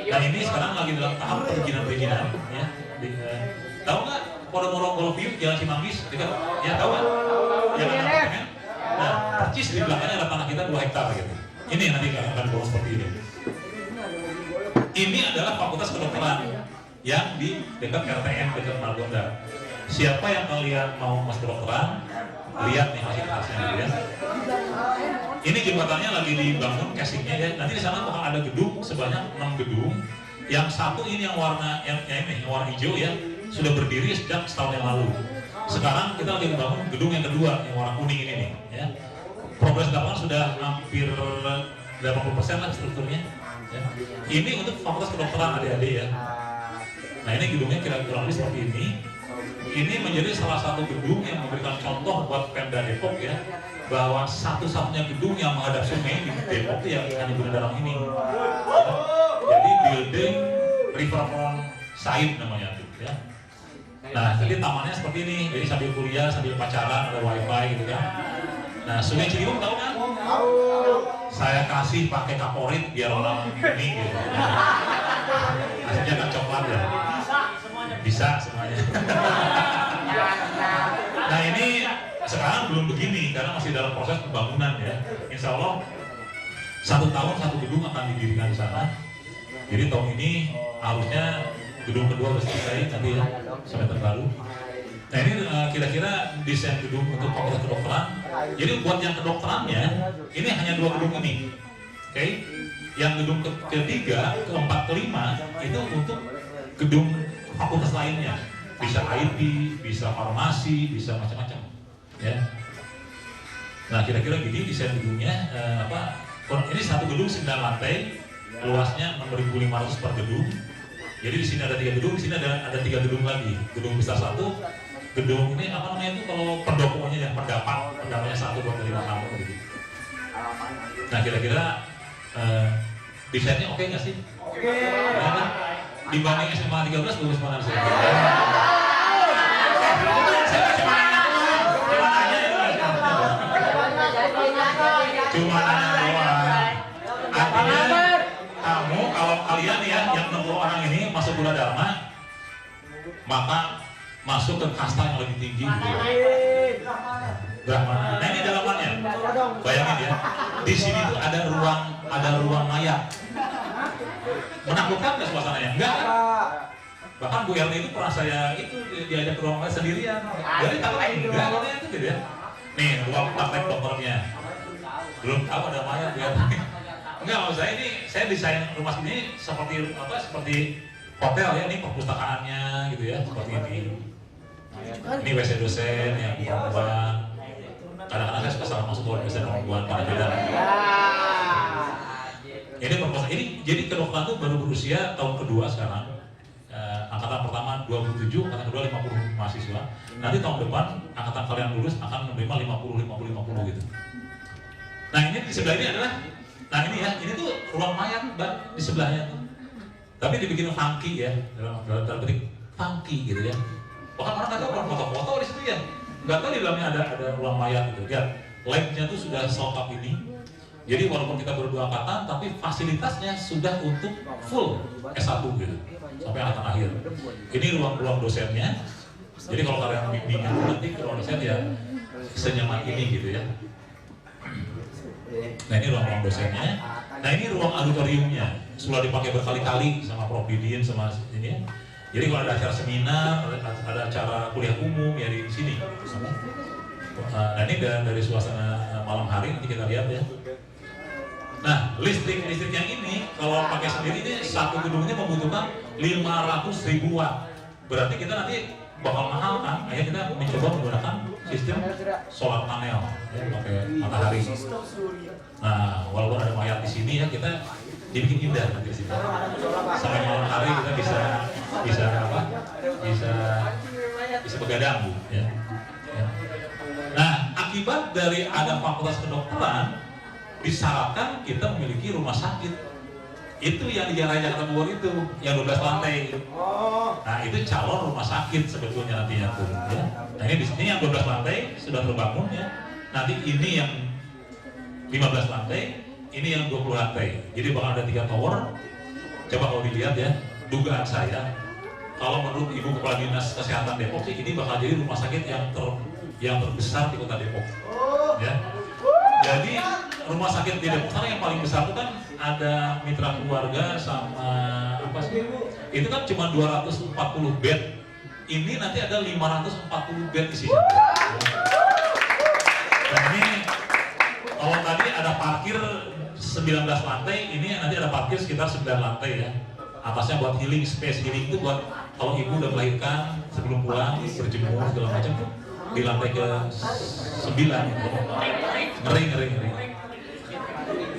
Nah, ini sekarang lagi dalam tahap perizinan ya. Tahu nggak Podomoro Golf View Jalan Cimanggis? Ya tahu nggak? Yang ada apartemen. Nah, percis di belakangnya ada tanah kita 2 hektar gitu. Ini nanti akan dibangun seperti ini. Ini adalah Fakultas Kedokteran yang di dekat RTM dekat Margonda. Siapa yang kalian mau masuk kedokteran, lihat nih fasilitasnya gitu ya. Ini jembatannya lagi dibangun casingnya ya. Nanti di sana bakal ada gedung sebanyak 6 gedung. Yang satu ini yang warna hijau ya, sudah berdiri sejak setahun yang lalu. Sekarang kita lagi membangun gedung yang kedua yang warna kuning ini nih ya. Progres lapangan sudah hampir 80% lah strukturnya. Ya. Ini untuk Fakultas Kedokteran adik-adik ya. Nah, ini gedungnya kira-kira seperti ini. Ini menjadi salah satu gedung yang memberikan contoh buat Pemda Depok ya, bahwa satu-satunya gedung yang menghadap sungai di Depok itu yang hanya Gunadarma ini. Ya. Jadi building Riverfront Side namanya tuh ya. Nah, jadi tamannya seperti ini. Jadi sambil kuliah, sambil pacaran, ada wifi gitu kan. Nah, Sungai Ciliwung tahu kan? Tahu. Saya kasih pakai kaporit biar orang ini gitu. Hasilnya kan coklat ya. Bisa semuanya. Nah, ini sekarang belum begini karena masih dalam proses pembangunan ya. Insya Allah 1 tahun 1 gedung akan didirikan di sana. Jadi tahun ini harusnya gedung kedua sudah selesai nanti ya, semester baru. Nah ini kira-kira desain gedung untuk fakultas kedokteran. Jadi buat yang kedokterannya ini hanya 2 gedung ini, oke? Yang gedung ketiga, keempat, kelima itu untuk gedung fakultas lainnya. Bisa IT, bisa farmasi, bisa macam-macam, ya. Nah kira-kira gini desain gedungnya ini 1 gedung 9 lantai, luasnya 6.500 per gedung. Jadi di sini ada 3 gedung, di sini ada 3 gedung lagi. Gedung besar 1, gedung ini apa namanya itu kalau pendoponya yang pendapatnya 1, 2, 3, 6 gitu. Nah kira-kira desainnya oke nggak sih? Oke. Nah, dibanding SMA 13 bagus mana sih? Cuma nanya doang. Artinya kamu kalau kalian ya yang 60 orang ini masuk Guna Dharma, maka masuk ke kasta yang lebih tinggi gitu ya. Brahmana. Nah ini dalamannya. Bayangin ya. Di sini tuh ada ruang mayat. Menakutkan nggak suasananya? Enggak. Bahkan Bu Erni itu pernah saya itu diajak ke ruang mayat sendirian. Jadi takut enggak itu gitu ya. Nih ruang praktek dokternya. Belum tahu ada mayat ya. Enggak, maksud saya ini saya desain rumah ini seperti apa? Seperti hotel ya, ini perpustakaannya gitu ya, seperti ini. Ini WC dosen yang perempuan. Kadang-kadang saya suka salah masuk ke dosen perempuan karena beda. Ini perpustakaan ini jadi kedokteran itu baru berusia tahun kedua sekarang. Angkatan pertama 27, angkatan kedua 50 mahasiswa. Nanti tahun depan angkatan kalian lulus akan menerima 50 gitu. Nah ini di sebelah ini adalah, nah ini ya, ini tuh ruang mayat Mbak di sebelahnya tuh. Tapi dibikin funky ya, dalam petik funky gitu ya. Bahkan orang kata orang foto-foto di situ ya, nggak tahu di dalamnya ada ruang mayat gitu. Lihat, labnya tuh sudah selengkap ini. Jadi walaupun kita baru 2 angkatan, tapi fasilitasnya sudah untuk full S1 gitu, sampai angkatan akhir. Ini ruang-ruang dosennya. Jadi kalau kalian bimbingan nanti ke ruang dosen ya senyaman ini gitu ya. Nah ini ruang dosennya. Nah ini ruang auditoriumnya. Sudah dipakai berkali-kali sama Prof Didin sama ini ya. Jadi kalau ada acara seminar, ada acara kuliah umum ya di sini. Nah ini dari suasana malam hari nanti kita lihat ya. Nah listrik yang ini kalau pakai sendiri ini satu gedungnya membutuhkan 500.000 watt. Berarti kita nanti bakal mahal kan? Akhirnya kita mencoba menggunakan sistem solar panel ya, pakai matahari. Nah walaupun ada mayat di sini ya kita dibikin indah nanti di sini. Sampai malam hari kita bisa begadang Bu. Ya. Ya. Nah akibat dari ada fakultas kedokteran disyaratkan kita memiliki rumah sakit. Itu yang di Jalan Jakarta Bogor itu, yang 12 lantai. Nah itu calon rumah sakit sebetulnya nantinya tuh. Ya. Nah ini di sini yang 12 lantai sudah terbangun ya. Nanti ini yang 15 lantai, ini yang 20 lantai. Jadi bakal ada 3 tower. Coba kalau dilihat ya, dugaan saya, kalau menurut Ibu Kepala Dinas Kesehatan Depok sih, ini bakal jadi rumah sakit yang terbesar di Kota Depok. Ya. Jadi rumah sakit di Depok sana yang paling besar itu kan ada Mitra Keluarga sama apa sih? Itu kan cuma 240 bed. Ini nanti ada 540 bed di sini. Dan ini kalau tadi ada parkir 19 lantai, ini nanti ada parkir sekitar 9 lantai ya. Atasnya buat healing space, healing itu buat kalau ibu udah melahirkan sebelum pulang berjemur segala macam di lantai ke 9 gitu. Ngeri.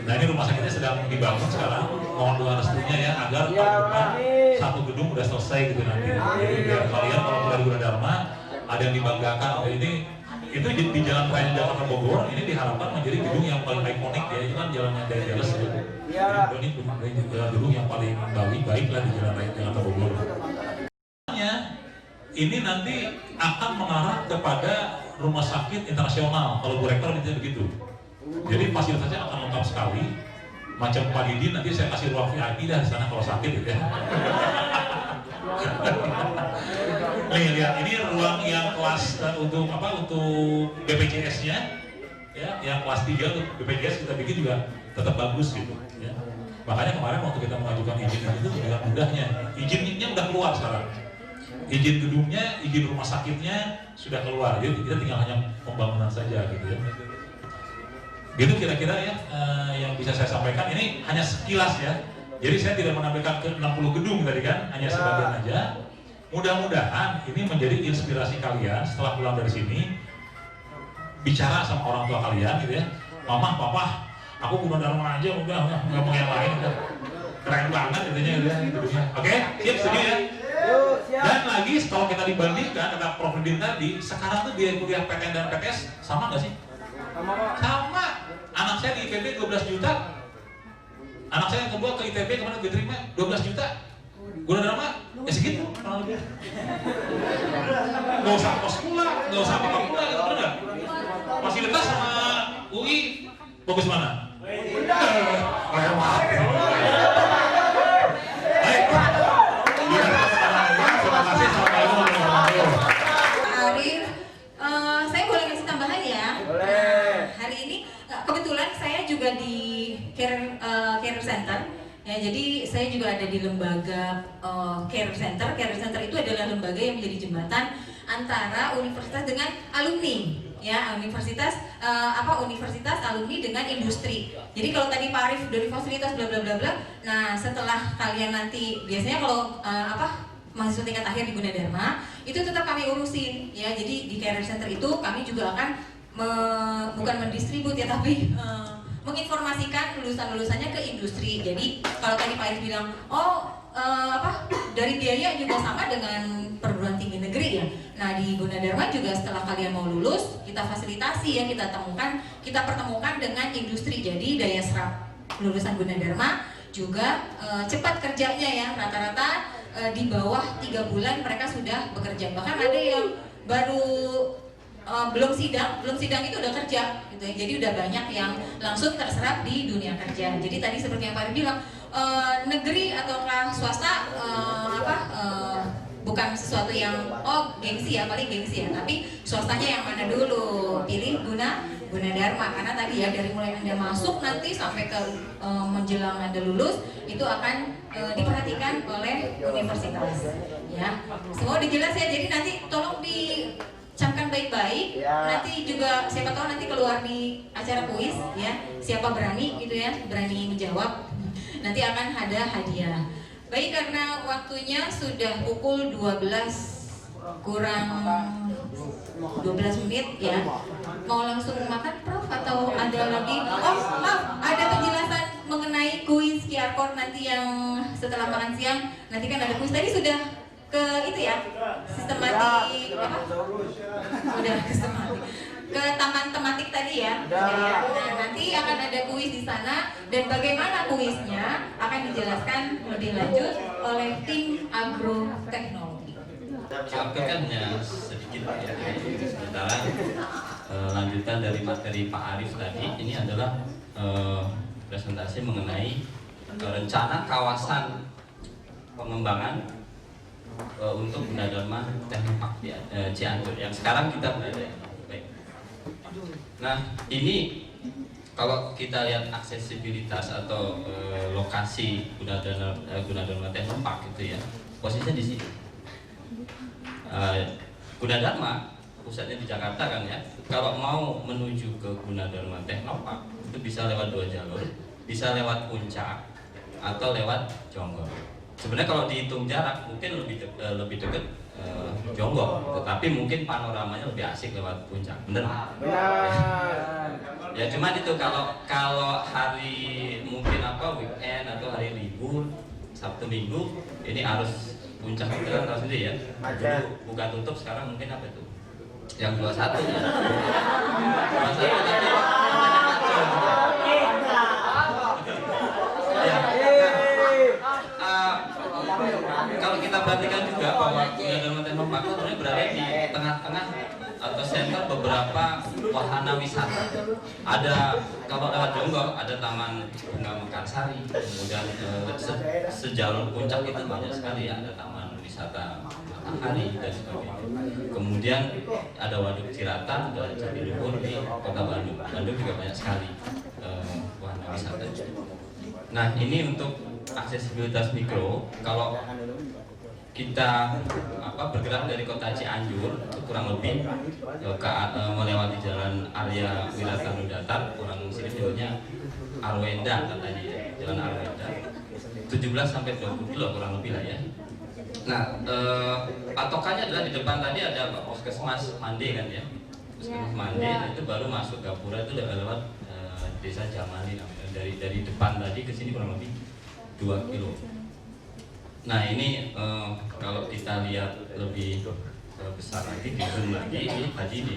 Nah ini rumah sakitnya sedang dibangun sekarang, mohon doa restunya ya agar tahun depan satu gedung udah selesai gitu nanti. Jadi biar kalian kalau keluar Guna Dharma ada yang dibanggakan. Itu di Jalan Raya Jakarta Bogor ini diharapkan menjadi gedung yang paling ikonik ya. Itu kan jalannya dari Dallas ya. Jadi ini gedung yang paling baik lah di Jalan Raya Jakarta Bogor. Ini nanti akan mengarah kepada rumah sakit internasional kalau Bu Rektor minta begitu. Jadi fasilitasnya akan lengkap sekali. Macam Pak Didin nanti saya kasih ruang VIP dah di sana kalau sakit gitu ya. Nih lihat, ini ruang yang kelas untuk apa? Untuk BPJS-nya, ya, yang kelas 3 untuk BPJS kita bikin juga tetap bagus gitu. Ya. Makanya kemarin waktu kita mengajukan izin itu dengan mudahnya, izinnya udah keluar sekarang. Izin gedungnya, izin rumah sakitnya sudah keluar. Jadi kita tinggal hanya pembangunan saja gitu ya. Gitu kira-kira ya yang bisa saya sampaikan. Ini hanya sekilas ya. Jadi saya tidak menampilkan ke 60 gedung tadi kan, hanya sebagian aja. Mudah-mudahan ini menjadi inspirasi kalian setelah pulang dari sini, bicara sama orang tua kalian gitu ya. Mama, papa, aku Gunadarma aja udah nggak mau yang lain udah. Keren banget intinya gitu ya. Oke, siap setuju ya? Dan lagi kalau kita dibandingkan kata Prof. Nurdin tadi, sekarang tuh biaya kuliah PTN dan PTS sama nggak sih? Sama. Anak saya di IPB 12 juta. Anak saya yang kedua ke ITB kemarin diterima 12 juta. Gunadarma ya segitu. Nggak usah kos pula, nggak usah apa pula gitu, bener nggak? Fasilitas sama UI bagus mana? Lewat. Baik. Terima kasih. Assalamualaikum warahmatullahi wabarakatuh. Pak Arif, saya boleh kasih tambahan ya? Boleh. Hari ini kebetulan saya juga di Care Center. Ya, jadi saya juga ada di lembaga Care Center. Care Center itu adalah lembaga yang menjadi jembatan antara universitas dengan alumni. Ya, universitas universitas alumni dengan industri. Jadi kalau tadi Pak Arif dari fasilitas bla bla bla bla. Nah, setelah kalian nanti biasanya kalau mahasiswa tingkat akhir di Gunadarma itu tetap kami urusin ya. Jadi di Care Center itu kami juga akan bukan mendistribut ya, tapi menginformasikan lulusan-lulusannya ke industri. Jadi kalau tadi Pak Arif bilang, dari biaya juga sama dengan perguruan tinggi negeri ya. Nah di Gunadarma juga setelah kalian mau lulus, kita fasilitasi ya, kita pertemukan dengan industri. Jadi daya serap lulusan Gunadarma juga cepat kerjanya ya, rata-rata di bawah 3 bulan mereka sudah bekerja. Bahkan ada yang baru belum sidang itu udah kerja gitu ya. Jadi udah banyak yang langsung terserap di dunia kerja. Jadi tadi seperti yang Pak Arif bilang, negeri ataukah swasta bukan sesuatu yang gengsi ya, paling gengsi ya, tapi swastanya yang mana dulu, pilih Gunadarma. Karena tadi ya dari mulai Anda masuk nanti sampai ke menjelang Anda lulus itu akan diperhatikan oleh universitas ya. Semua udah jelas ya. Jadi nanti tolong camkan baik-baik. Nanti juga siapa tahu nanti keluar di acara kuis ya. Siapa berani gitu ya, berani menjawab, nanti akan ada hadiah. Baik, karena waktunya sudah pukul 12 kurang 12 menit ya. Mau langsung makan Prof atau ada lagi? Oh maaf, ada penjelasan mengenai kuis QR code nanti yang setelah makan siang. Nanti kan ada kuis, tadi sudah ke itu ya, sistematik apa? Udah sistematik ke taman tematik tadi ya. Nah, nanti akan ada kuis di sana, dan bagaimana kuisnya akan dijelaskan lebih lanjut oleh tim agroteknologi. Sampaikannya sedikit ya, sementara lanjutan dari materi Pak Arif tadi. Ini adalah presentasi mengenai rencana kawasan pengembangan untuk Gunadarma Teknopark Cianjur yang sekarang kita berada. Baik. Nah, ini kalau kita lihat aksesibilitas atau lokasi Gunadarma Teknopark itu ya, posisinya di sini. Gunadarma pusatnya di Jakarta kan ya. Kalau mau menuju ke Gunadarma Teknopark itu bisa lewat 2 jalur, bisa lewat Puncak atau lewat Jonggol. Sebenarnya kalau dihitung jarak mungkin lebih dekat Jonggol, tetapi mungkin panoramanya lebih asik lewat Puncak. Benar? Ya cuman itu kalau hari mungkin weekend atau hari libur Sabtu Minggu ini harus Puncak itu kan tahu sendiri ya. Dulu buka tutup, sekarang mungkin apa itu? Yang 21 ya. 21 nanti kalau kita perhatikan juga bahwa Gunadarma Teknopark sebenarnya berada di tengah-tengah atau center beberapa wahana wisata. Ada kalau lewat Jonggol ada Taman Bunga Mekarsari, kemudian sejalur Puncak itu banyak sekali ya, ada taman wisata Matahari dan sebagainya. Kemudian ada Waduk Cirata, ada Jatiluhur di Kota Bandung. Bandung juga banyak sekali wahana wisata. Nah, ini untuk aksesibilitas mikro. Kalau kita bergerak dari kota Cianjur kurang lebih melewati jalan area Wiratanu Datar, kurang sini jauhnya Arwenda katanya ya, jalan Arwenda 17 sampai 20 kilo kurang lebih lah ya. Nah, patokannya adalah di depan tadi ada Puskesmas Mande kan ya, Puskesmas Mande. Nah, itu baru masuk Gapura, itu udah lewat Desa Jamali namanya. Dari depan tadi ke sini kurang lebih 2 kilo. Nah, ini kalau kita lihat lebih besar lagi, di zoom lagi, ini tadi di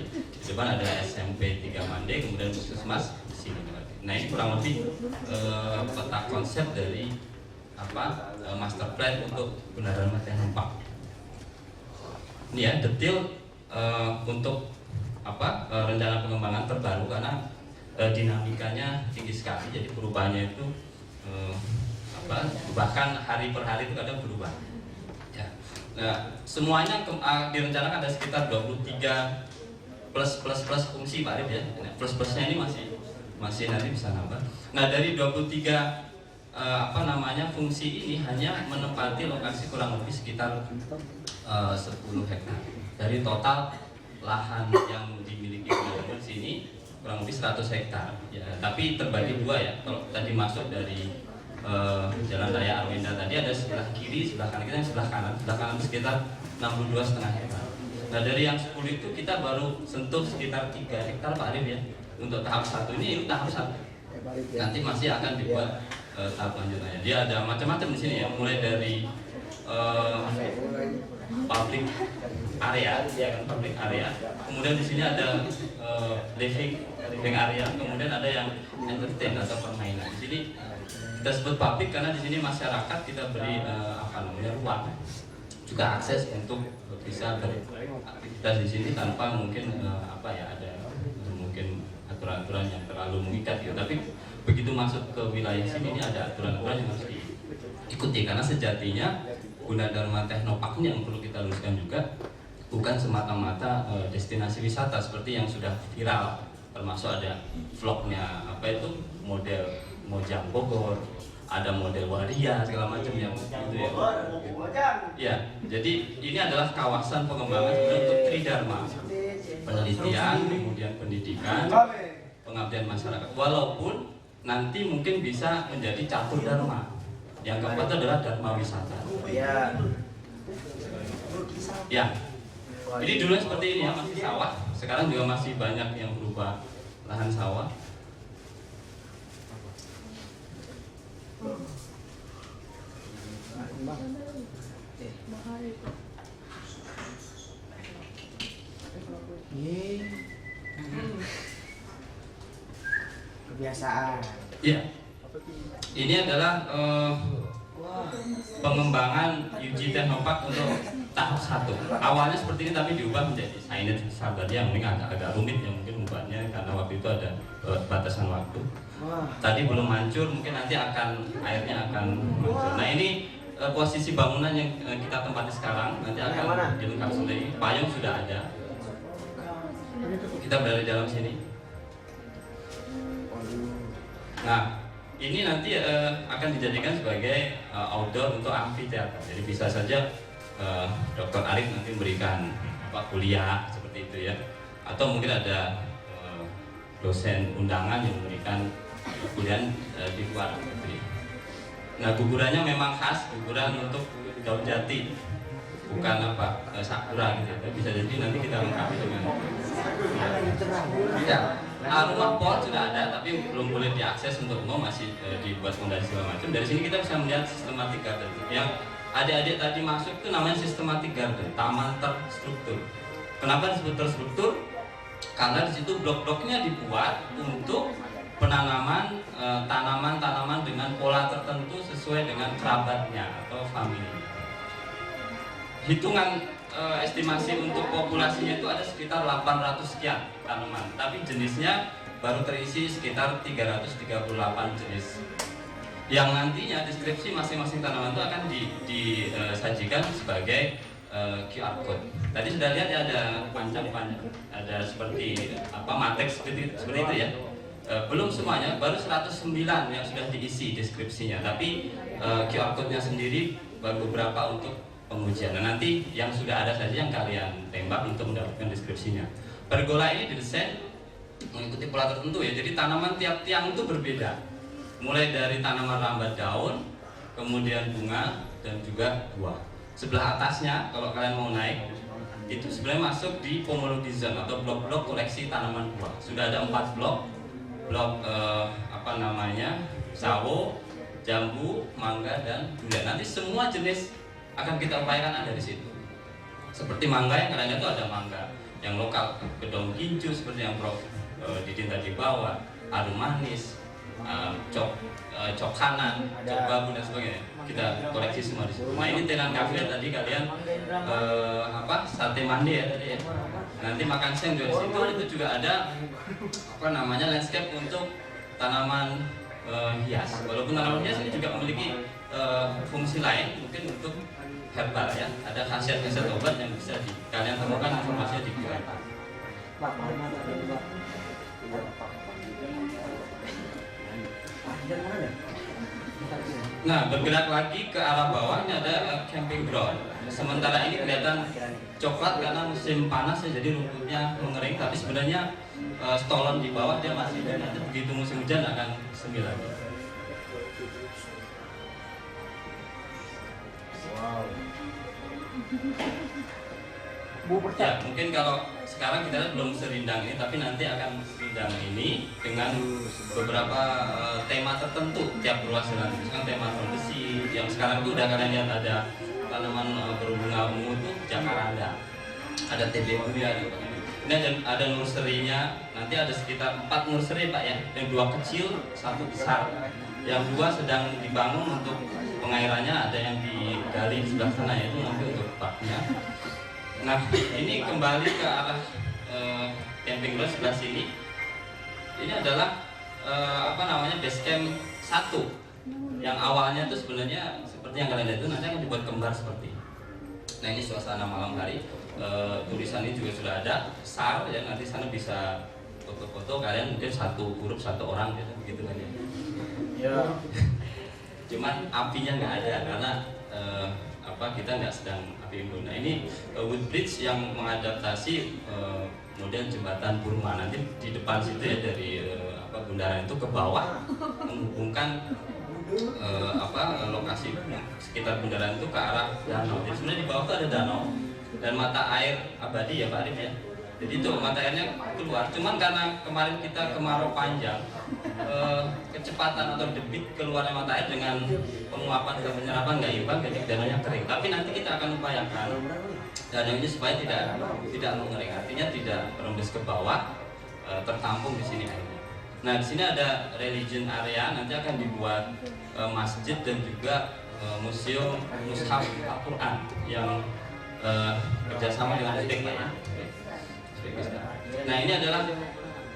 depan ada SMP 3 Mande, kemudian Puskesmas di sini. Nah, ini kurang lebih peta konsep dari master plan untuk Gunadarma Teknopark. Ini ya detail untuk rencana pengembangan terbaru, karena dinamikanya tinggi sekali, jadi perubahannya itu bahkan hari per hari itu kadang berubah. Ya. Nah, semuanya direncanakan ada sekitar 23 plus fungsi Pak Arif ya. Nah, plus-plusnya ini masih nanti bisa nambah. Nah, dari 23 fungsi ini hanya menempati lokasi kurang lebih sekitar 10 hektar dari total lahan yang dimiliki di sini kurang lebih 100 hektar ya, tapi terbagi dua ya. Kalau tadi masuk dari Jalan Raya Arwenda tadi ada sebelah kiri, sebelah kanan, kita yang sebelah kanan sekitar 62,5 hektar. Nah, dari yang 10 itu kita baru sentuh sekitar 3 hektar Pak Arif ya. Untuk tahap 1 ini tahap 1. Nanti masih akan dibuat tahap lanjutannya. Dia ada macam-macam di sini ya, mulai dari public area, ya kan, public area. Kemudian di sini ada living area, kemudian ada yang entertain atau permainan. Di sini kita sebut public karena di sini masyarakat kita beri ruang, juga akses untuk bisa beraktivitas di sini tanpa mungkin ada mungkin aturan-aturan yang terlalu mengikat gitu. Tapi begitu masuk ke wilayah sini ini ada aturan-aturan yang harus diikuti, karena sejatinya Gunadarma Teknopark ini yang perlu kita luruskan juga bukan semata-mata destinasi wisata seperti yang sudah viral, termasuk ada vlognya model Mojang Bogor, ada model Waria segala macam yang itu ya. Ya, jadi ini adalah kawasan pengembangan untuk Tridharma, penelitian, kemudian pendidikan, pengabdian masyarakat. Walaupun nanti mungkin bisa menjadi catur dharma. Yang keempat adalah dharma wisata. Ya, ini dulu seperti ini ya, masih sawah. Sekarang juga masih banyak yang berubah lahan sawah. Kebiasaan. Ya, ini adalah pengembangan UG Teknopark untuk tahap 1. Awalnya seperti ini tapi diubah menjadi signage sabar yang mungkin agak rumit ya, mungkin ubahnya karena waktu itu ada batasan waktu. Tadi belum hancur, mungkin nanti airnya akan muncul. Nah, ini posisi bangunan yang kita tempati sekarang nanti akan dilengkapi oleh payung sudah ada. Kita berada di dalam sini. Nah, ini nanti akan dijadikan sebagai outdoor untuk amfiteater. Jadi bisa saja Dr. Arif nanti memberikan kuliah seperti itu ya, atau mungkin ada dosen undangan yang memberikan kuliah di luar negeri. Nah, gugurannya memang khas guguran untuk daun jati, bukan sakura gitu. Bisa jadi nanti kita lengkapi dengan rumah pohon sudah ada, tapi belum boleh diakses untuk umum, masih dibuat fondasi segala macam. Dari sini kita bisa melihat sistematik garden. Yang adik-adik tadi masuk itu namanya sistematik garden, taman terstruktur. Kenapa disebut terstruktur? Karena di situ blok-bloknya dibuat untuk penanaman tanaman-tanaman dengan pola tertentu sesuai dengan kerabatnya atau familinya. Hitungan estimasi untuk populasinya itu ada sekitar 800 sekian tanaman, tapi jenisnya baru terisi sekitar 338 jenis. Yang nantinya deskripsi masing-masing tanaman itu akan disajikan sebagai QR code. Tadi sudah lihat ya ada panjang-panjang, ada seperti apa matrix seperti itu ya. Belum semuanya, baru 109 yang sudah diisi deskripsinya. Tapi QR code-nya sendiri baru beberapa untuk pengujian. Nah, nanti yang sudah ada saja yang kalian tembak untuk mendapatkan deskripsinya. Pergola ini didesain mengikuti pola tertentu ya. Jadi tanaman tiap tiang itu berbeda. Mulai dari tanaman rambat daun, kemudian bunga dan juga buah. Sebelah atasnya kalau kalian mau naik itu sebenarnya masuk di pomology zone atau blok-blok koleksi tanaman buah. Sudah ada 4 blok sawo, jambu, mangga dan durian. Nanti semua jenis akan kita upayakan ada di situ. Seperti mangga yang kalian lihat itu ada mangga yang lokal, gedong gincu seperti yang Prof Didin tadi bawa, harum manis, cok kanan, cok babu dan sebagainya. Kita koleksi semua di situ. Nah ini tenan kafe tadi kalian sate mandi ya tadi ya. Nanti makan siang juga di situ. Itu juga ada landscape untuk tanaman hias. Walaupun tanaman hias ini juga memiliki fungsi lain, mungkin untuk herbal ya. Ada khasiat-khasiat obat yang bisa kalian temukan informasinya di QR. Nah, bergerak lagi ke arah bawah ini ada camping ground. Sementara ini kelihatan coklat karena musim panas ya, jadi rumputnya mengering. Tapi sebenarnya stolon di bawah dia masih, nanti begitu musim hujan akan semi lagi. Ya, mungkin kalau sekarang kita lihat belum serindang ini, tapi nanti akan serindang ini dengan beberapa tema tertentu tiap ruas jalan. Misalkan tema tradisi, yang sekarang itu udah kalian lihat ada tanaman berbunga ungu itu jacaranda, ada tebebuya gitu. Ini ada nurserynya, nanti ada sekitar 4 nursery Pak ya, yang 2 kecil, 1 besar, yang 2 sedang dibangun untuk pengairannya, ada yang digali di sebelah sana yaitu nanti untuk baknya. Nah, ini kembali ke arah camping ground sebelah sini. Ini adalah base camp 1 yang awalnya itu sebenarnya seperti yang kalian lihat itu nanti akan dibuat kembar seperti ini. Nah, ini suasana malam hari. Tulisan ini juga sudah ada SAR ya, nanti sana bisa foto-foto kalian mungkin 1 grup 1 orang gitu, begitu kan ya. Ya. Cuman apinya nggak ada karena kita nggak sedang api unggun. Nah ini wood bridge yang mengadaptasi model jembatan Burma. Nanti di depan situ ya dari bundaran itu ke bawah menghubungkan lokasi sekitar bundaran itu ke arah danau. Jadi sebenarnya di bawah itu ada danau dan mata air abadi ya Pak Arif ya. Jadi itu mata airnya keluar. Cuman karena kemarin kita kemarau panjang, kecepatan atau debit keluarnya mata air dengan penguapan dan penyerapan nggak imbang, jadi danaunya kering. Tapi nanti kita akan upayakan danau ini supaya tidak mengering, artinya tidak merembes ke bawah, tertampung di sini airnya. Nah di sini ada religion area, nanti akan dibuat masjid dan juga museum mushaf Al-Quran yang kerjasama dengan UTK ya. Nah ini adalah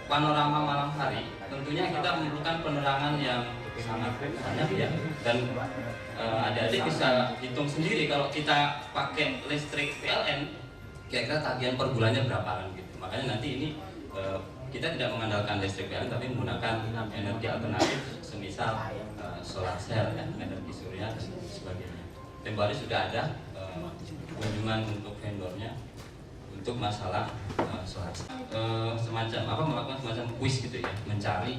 panorama malam hari. Tentunya kita memerlukan penerangan yang sangat banyak ya. Dan adik-adik bisa hitung sendiri kalau kita pakai listrik PLN, kira-kira tagihan per bulannya berapa kan gitu. Makanya nanti ini kita tidak mengandalkan listrik PLN tapi menggunakan energi alternatif semisal solar cell ya, energi surya dan sebagainya. Tempoh hari sudah ada kunjungan untuk vendornya untuk masalah solar melakukan semacam quiz gitu ya, mencari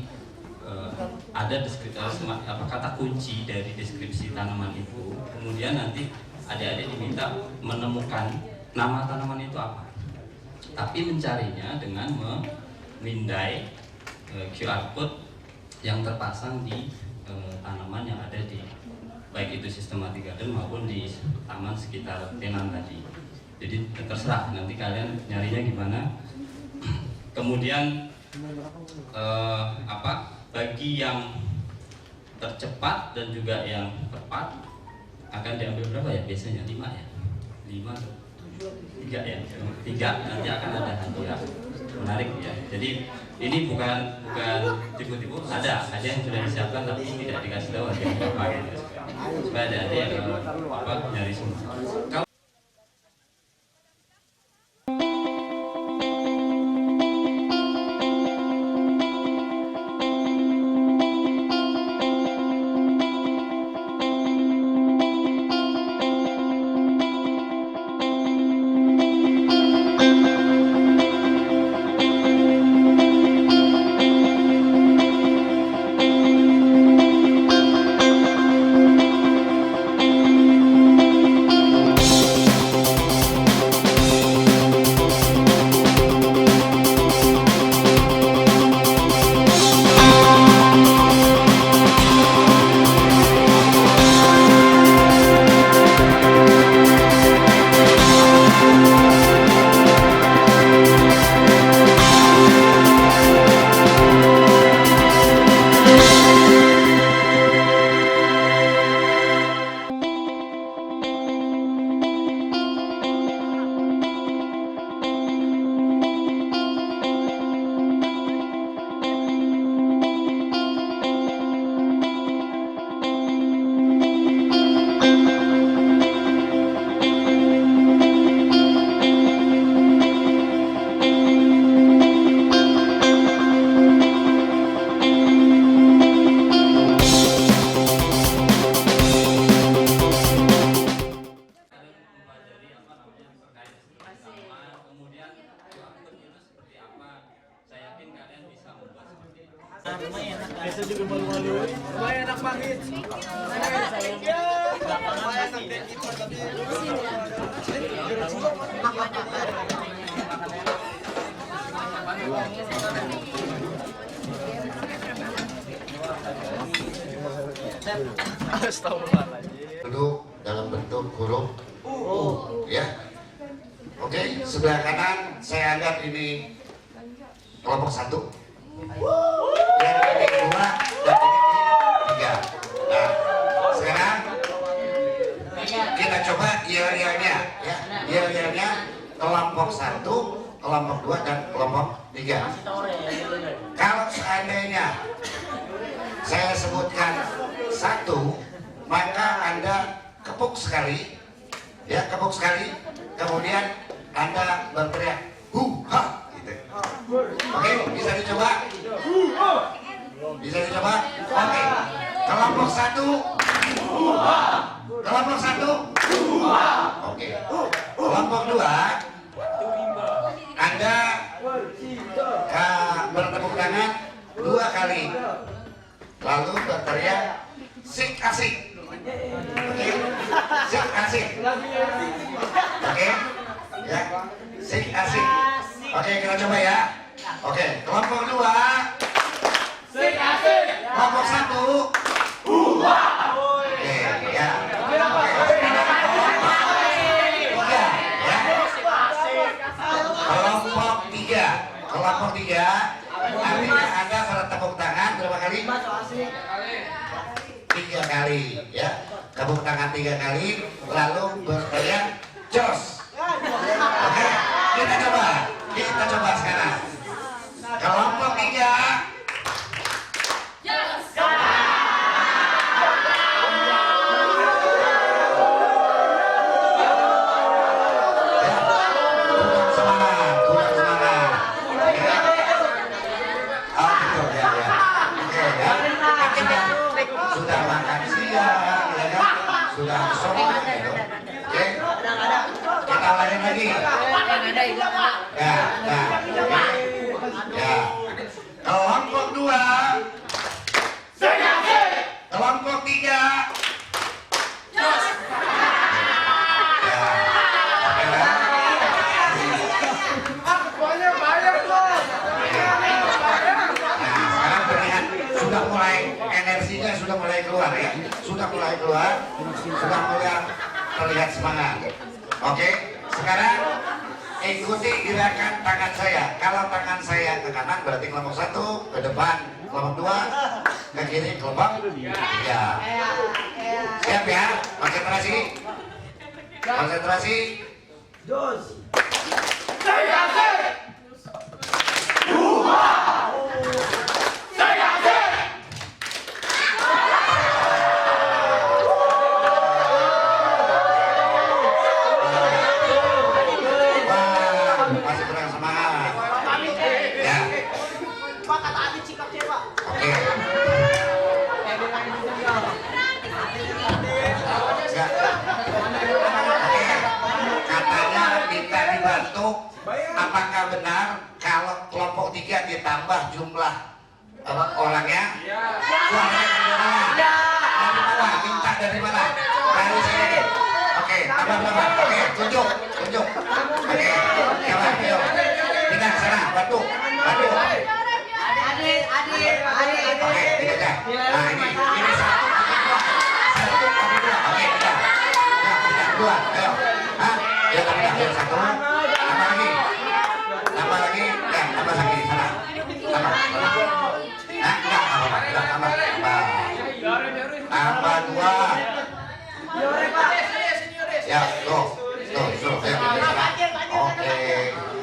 ada kata kunci dari deskripsi tanaman itu, kemudian nanti adik-adik diminta menemukan nama tanaman itu apa, tapi mencarinya dengan memindai QR code yang terpasang di tanaman yang ada di baik itu systematic garden maupun di taman sekitar tenan tadi. Jadi terserah nanti kalian nyarinya gimana. Kemudian bagi yang tercepat dan juga yang tepat akan diambil berapa ya biasanya? 5 ya? 5 atau 3 ya? 3 nanti akan ada hadiah menarik ya. Jadi ini bukan tipu-tipu, ada yang sudah disiapkan tapi tidak dikasih tahu hadiahnya apa gitu. Supaya ada yang nyari semua. Biasa juga malu-malu. Lumayan enak banget. Duduk dalam bentuk huruf U, ya. Oke, sebelah kanan saya anggap ini kelompok 1. Yang ini 2 dan ini 3. Nah, sekarang kita coba yel-yelnya, ya. Yel-yelnya kelompok 1, kelompok 2 dan kelompok 3. Kalau seandainya saya sebutkan 1, maka Anda kepuk sekali, ya, kepuk sekali. Kemudian Anda berteriak ha, gitu. Oke, bisa dicoba? Bisa dicoba? Oke. Kelompok 1. Kelompok 1. Oke. Kelompok 2. Anda bertepuk tangan 2 kali. Lalu berteriak sik asik. Oke. Sik asik. Oke. Ya. Sik asik. Oke, kita coba ya. Oke, kelompok 2. Sik asik. Kelompok 1. Oke, ya. Kelompok 3. Kelompok 3. Artinya Anda bertepuk tangan berapa kali? 3 kali, ya. Tepuk tangan 3 kali, lalu berteriak jos. Oke, kita coba sekarang. Kelompok 3. Sudah makan siang, ya kan? Sudah sore, gitu. Oke, kita lain lagi. Ya, ya. Kelompok 2. Kelompok 3. Sudah mulai energinya sudah mulai keluar, ya. Sudah mulai keluar, sudah mulai terlihat semangat. Oke, sekarang ikuti gerakan tangan saya. Kalau tangan saya ke kanan berarti kelompok 1, ke depan kelompok 2, ke kiri kelompok 3. Siap ya? Konsentrasi. Konsentrasi. Masih kurang semangat. Ya. Oke. Katanya kita dibantu. Apakah benar kalau kelompok 3 ditambah jumlah orangnya? Suaranya dari mana? Dari mana? Minta dari mana? Dari sini. Oke, tambah berapa? Oke, tunjuk. Oke, coba, ayo. Kita ke sana, bantu. Oke, ini aja. Nah, ini 1, 2. Oke, kita. Nah, 2, ayo. Hah? Ya, tambah 1. Tambah lagi. Ya, tambah lagi sana. Tambah. Nah, enggak apa-apa. Tambah 2. Ya, tuh. Oke.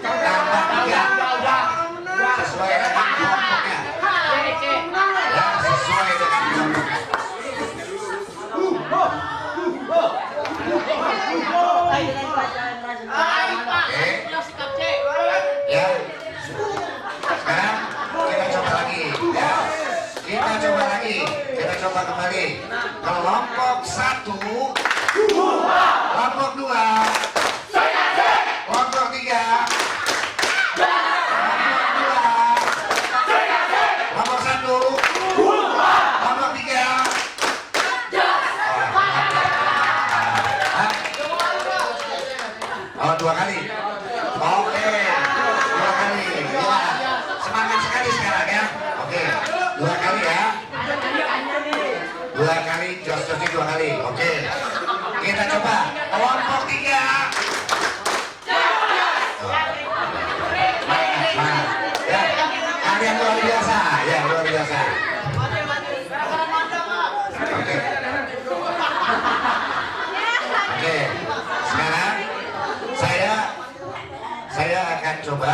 Tambah 3. Sesuai dengan kelompoknya. Ya, sesuai dengan kelompoknya. Oke. Ya. Sekarang kita coba lagi. Ya. Kita coba kembali. Kelompok 1. Kelompok 2. Kelompok 3. Kelompok 2. Kelompok 1. yang luar biasa, ya luar biasa. Oke. Oke. Sekarang saya akan coba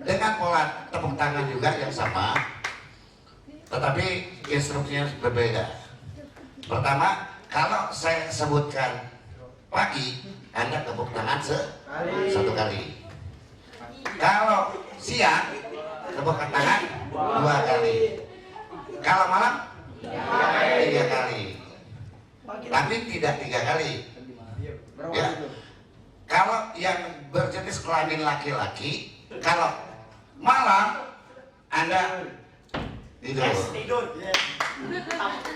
dengan pola tepuk tangan juga yang sama, tetapi instruksinya berbeda. Pertama, kalau saya sebutkan pagi, Anda tepuk tangan satu kali. Kalau siang, tepuk tangan 2 kali. Kalau malam, 3 kali. Tapi tidak 3 kali. Ya. Kalau yang berjenis kelamin laki-laki, kalau malam Anda tidur.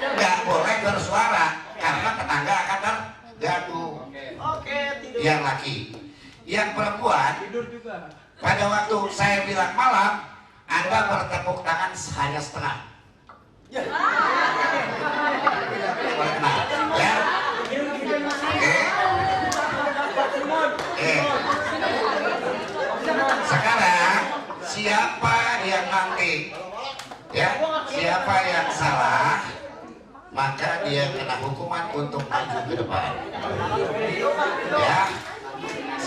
Nggak boleh bersuara karena tetangga akan terganggu. Yang laki, yang perempuan tidur juga. Pada waktu saya bilang malam, Anda bertepuk tangan hanya setengah. Nah, ya. Oke. Sekarang siapa yang nanti, ya, siapa yang salah, maka dia kena hukuman untuk maju ke depan. Ya,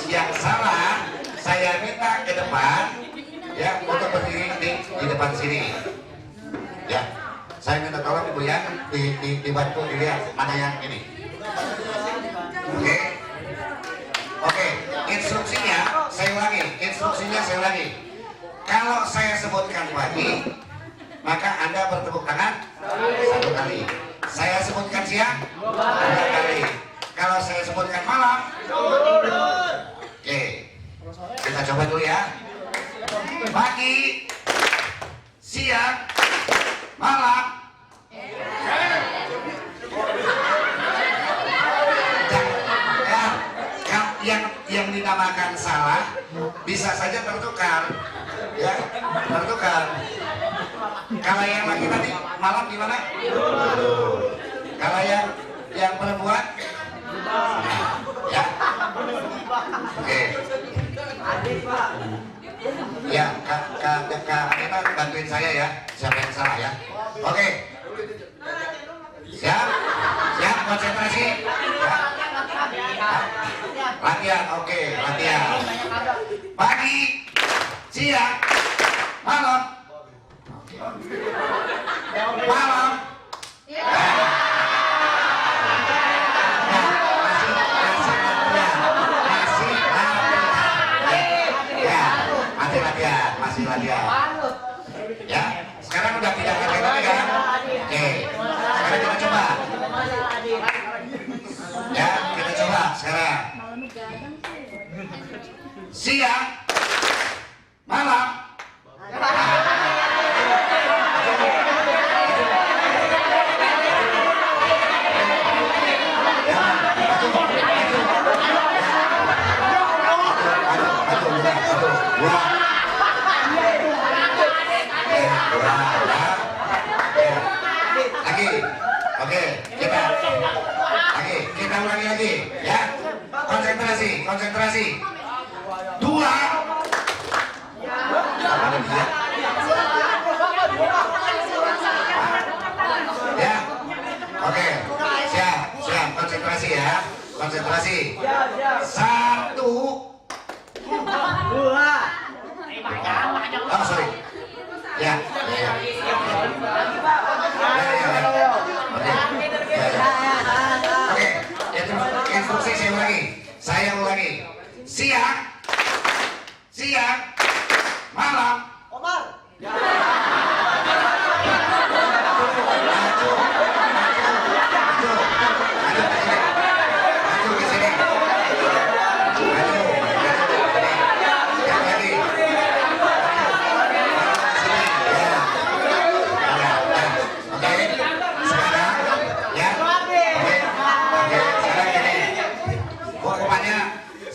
yang salah saya minta ke depan, ya, untuk berdiri di depan sini. Ya, saya minta tolong ibu ya, dibantu dilihat mana yang ini. Oke. Oke, instruksinya saya ulangi. Kalau saya sebutkan pagi, maka Anda bertepuk tangan 1 kali. Saya sebutkan siang 2 kali. Kalau saya sebutkan malam, oke, kita coba dulu ya. Pagi, siang, malam. Yang dinamakan salah bisa saja tertukar, ya, tertukar. Kalau yang laki tadi malam gimana? Kalau yang perempuan, ya, oke. Ya, Kak Anita bantuin saya ya, siapa yang salah ya? Oke. Siap, konsentrasi. Latihan, oke, latihan. Pagi, siang, malam. Malam. Masih latihan. Ya, sekarang udah tidak latihan lagi kan? Oke, sekarang kita coba. Ya, kita coba sekarang. Siang, malam. Kita ulangi lagi, ya. Konsentrasi. 2. Ya. Oke. Siap. Konsentrasi ya. Konsentrasi. 1, 2. Oh, sorry. Ya. Oke. Instruksi saya ulangi. Siang, malam.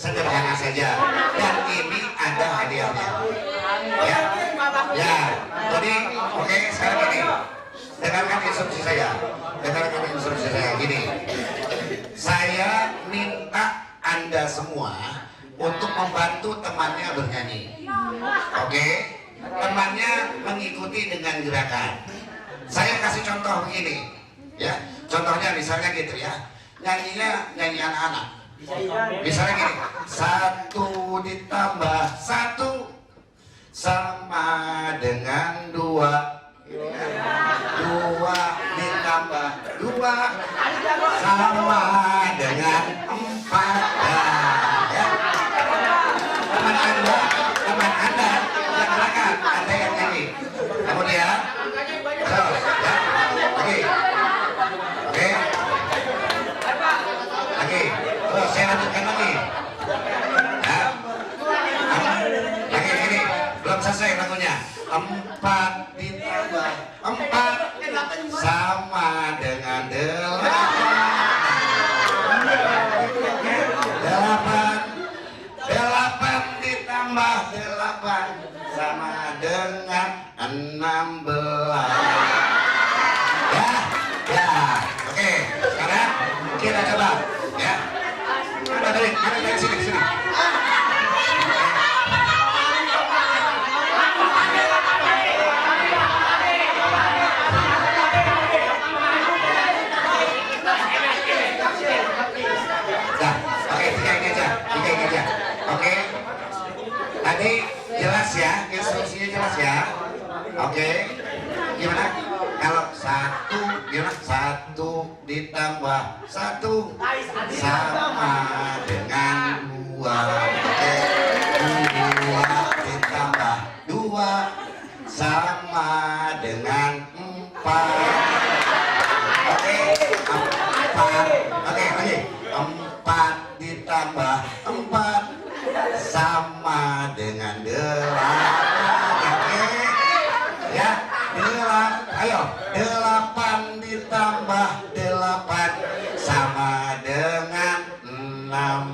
Sederhana saja, dan ini ada hadiahnya. Ya. Jadi, oke, sekarang ini dengarkan instruksi saya. Gini, saya minta Anda semua untuk membantu temannya bernyanyi. Oke, temannya mengikuti dengan gerakan. Saya kasih contoh begini, ya. Contohnya misalnya gitu ya, nyanyinya nyanyi anak-anak. Misalnya gini, 1 ditambah 1 sama dengan 2. 2 ditambah 2 sama dengan 4. Ya. Teman Anda yang gerakan, Anda yang nyanyi. Kemudian, terus, ya. Lagi. Terus saya lanjutkan lagi. Ya. Lagi gini, belum selesai lagunya. 4 ditambah 4 sama dengan 8 ditambah 8 sama dengan 16. Ya, oke. Sekarang kita coba, ya. Mana dari sini. Tiga ini aja. Oke. Tadi jelas ya, instruksinya jelas ya. Oke. Gimana? Kalau 1 gimana? 1 ditambah 1 sama dengan 2. Oke. 2 ditambah 2 sama dengan 4. Oke. 4. Oke, lagi. 4 ditambah 4 sama dengan 8. Oke. Ya, 8. Ayo, 8 ditambah 8 sama dengan 16.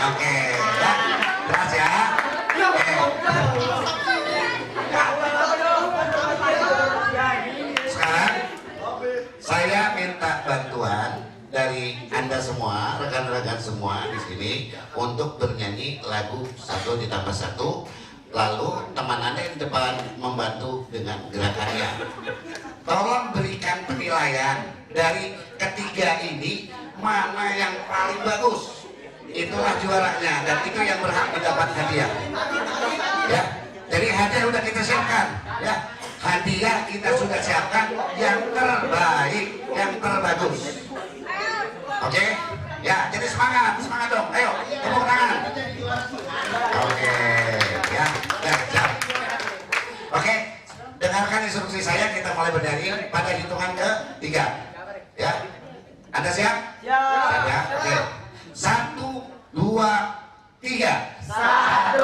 Oke, ya. Jelas ya? Oke. Sekarang saya minta bantuan dari Anda semua, rekan-rekan semua di sini untuk bernyanyi lagu 1 ditambah 1. Lalu teman Anda yang di depan membantu dengan gerakannya. Tolong berikan penilaian dari ketiga ini mana yang paling bagus. Itulah juaranya dan itu yang berhak mendapat hadiah. Ya, jadi hadiah udah kita siapkan. Ya, hadiah kita sudah siapkan yang terbaik, yang terbagus. Oke, ya, jadi semangat dong. Ayo, tepuk tangan. Oke, ya, siap. Oke, dengarkan instruksi saya. Kita mulai bernyanyi pada hitungan ke-3. Ya, Anda siap? Siap. Ya, oke. 1, 2, 3. 1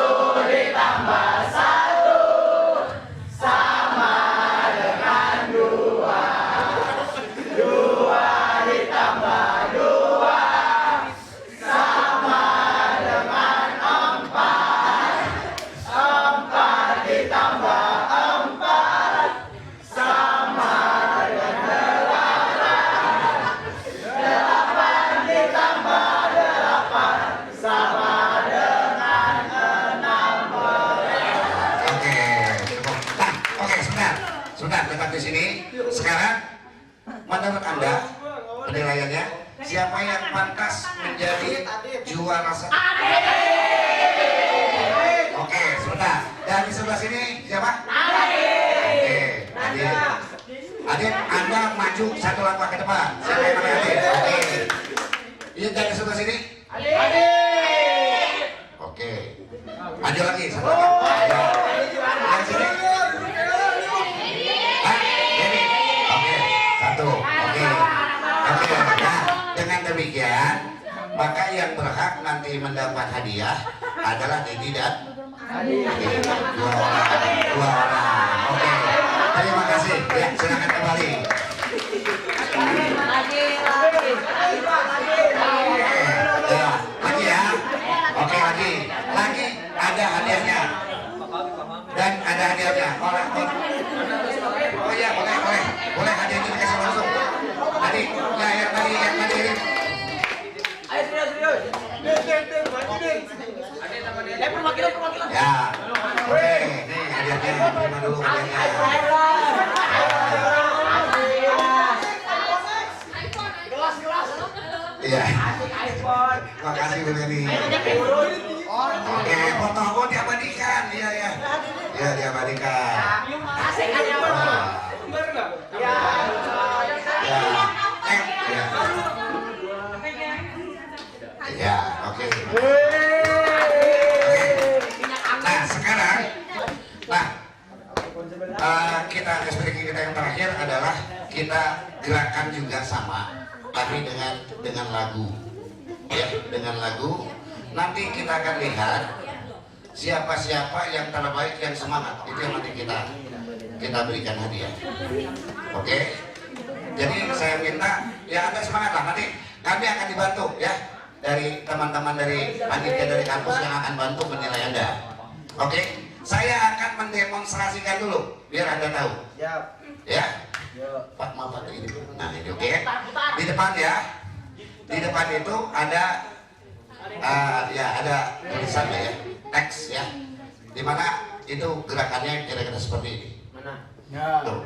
ditambah 1 sama dengan 2. 2 ditambah 2 sama dengan 4. 4 ditambah 4 sama dengan 8. 8 ditambah 8 sama dengan 16. Oke, cukup. Nah, oke, sebentar, tetap di sini. Sekarang, menurut Anda penilaiannya siapa yang pantas menjadi juara satu? Oke, sebentar. Dari sebelah sini siapa? Oke, Adit, Anda maju 1 langkah ke depan. Siapa yang namanya Adit? Oke. Ini dari sebelah sini? Oke. Maju lagi 1 langkah. Ya. Dari sini? Hah? Ini? Oke, 1. Oke. Oke, nah, dengan demikian maka yang berhak nanti mendapat hadiah adalah Dedi dan dua orang. Oke, terima kasih. Ya, silakan kembali. Ya, lagi ya. Oke, lagi ada hadiahnya. Dan ada hadiahnya. Oh iya, boleh hadiahnya dikasih langsung. Tadi, ya yang tadi ini. Ayo serius. Maju deh. Ya, oke. Iya. Makasih Bu Neni. Oke, foto aku diabadikan. Iya, ya. Iya, diabadikan. Ya. Ya. Ya, oke. Nah, sekarang kita SPDK kita yang terakhir adalah kita gerakan juga sama, tapi dengan lagu. Ya, dengan lagu. Nanti kita akan lihat siapa-siapa yang terbaik, yang semangat. Itu yang nanti kita berikan hadiah. Oke? Jadi saya minta ya Anda semangat lah, nanti kami akan dibantu ya dari teman-teman dari panitia dari kampus yang akan bantu menilai Anda. Oke? Saya akan mendemonstrasikan dulu biar Anda tahu. Ya? Pak, maaf Pak, ini. Nah, ini oke. Di depan ya. Di depan itu ada ya ada tulisannya ya, teks ya. Dimana itu gerakannya kira-kira seperti ini. Tuh.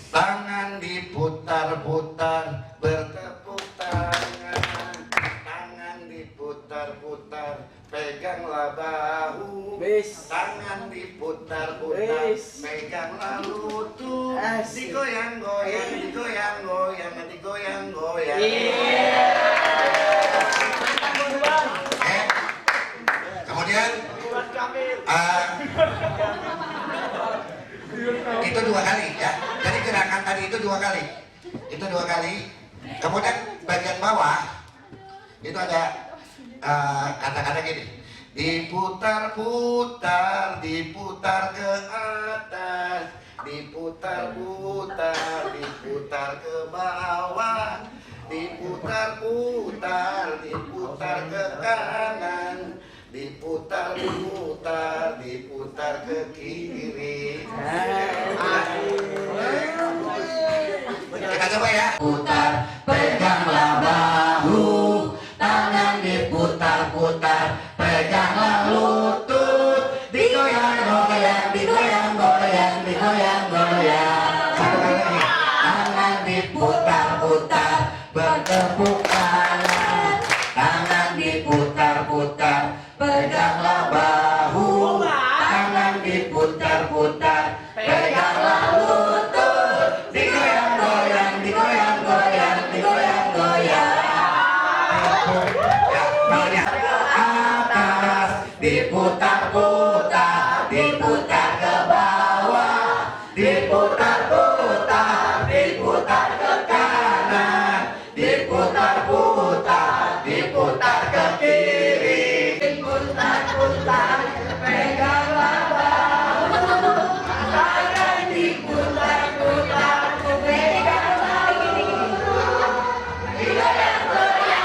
Tangan diputar-putar, bertepuk tangan. Tangan diputar-putar, peganglah bahu. Tangan diputar-putar, peganglah lutut. Digoyang-goyang, digoyang-goyang, digoyang-goyang. Kemudian itu 2 kali ya. Jadi gerakan tadi itu 2 kali. Itu 2 kali. Kemudian bagian bawah itu ada kata-kata gini. Diputar-putar, diputar ke atas, diputar-putar, diputar ke bawah, diputar-putar, diputar ke kanan, diputar-putar, diputar ke kiri. Kita coba ya. Putar, peganglah bahu, tangan diputar-putar, peganglah lutut, digoyang-goyang, digoyang-goyang, digoyang-goyang. Satu kali lagi. Tangan diputar-putar, bertepuk tangan, tangan diputar-putar, peganglah bahu, tangan diputar-putar, peganglah lutut, digoyang-goyang, digoyang-goyang, digoyang-goyang. Ya, atas, diputar-putar, diputar ke bawah, diputar-putar, diputar ke kanan, diputar-putar, diputar ke kiri, diputar-putar, peganglah bahu, tangan diputar-putar, peganglah lutut, digoyang-goyang.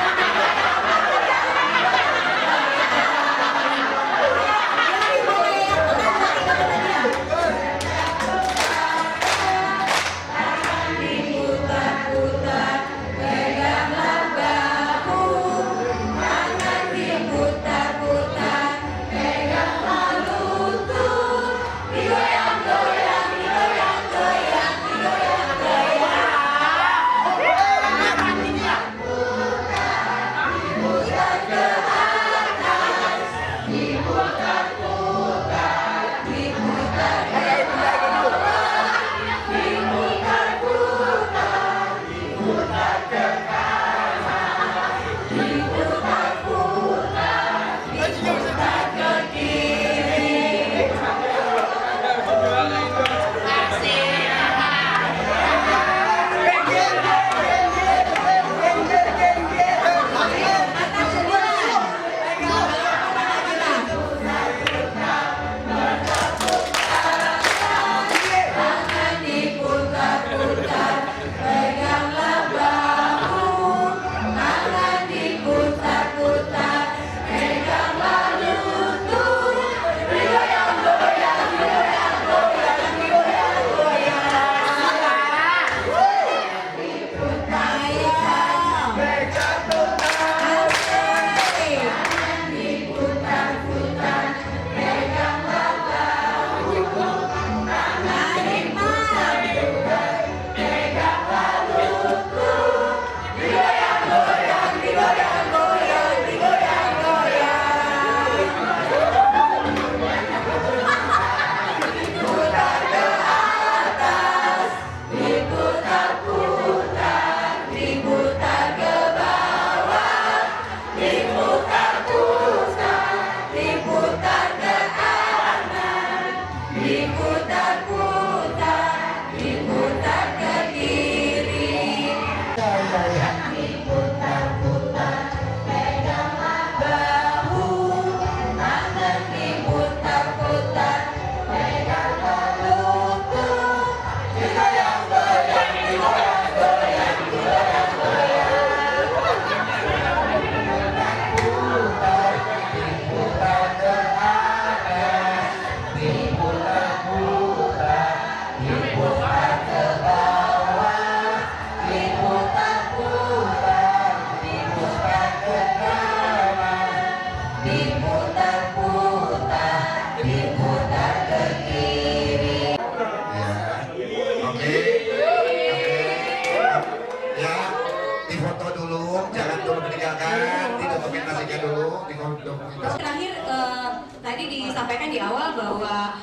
disampaikan di awal bahwa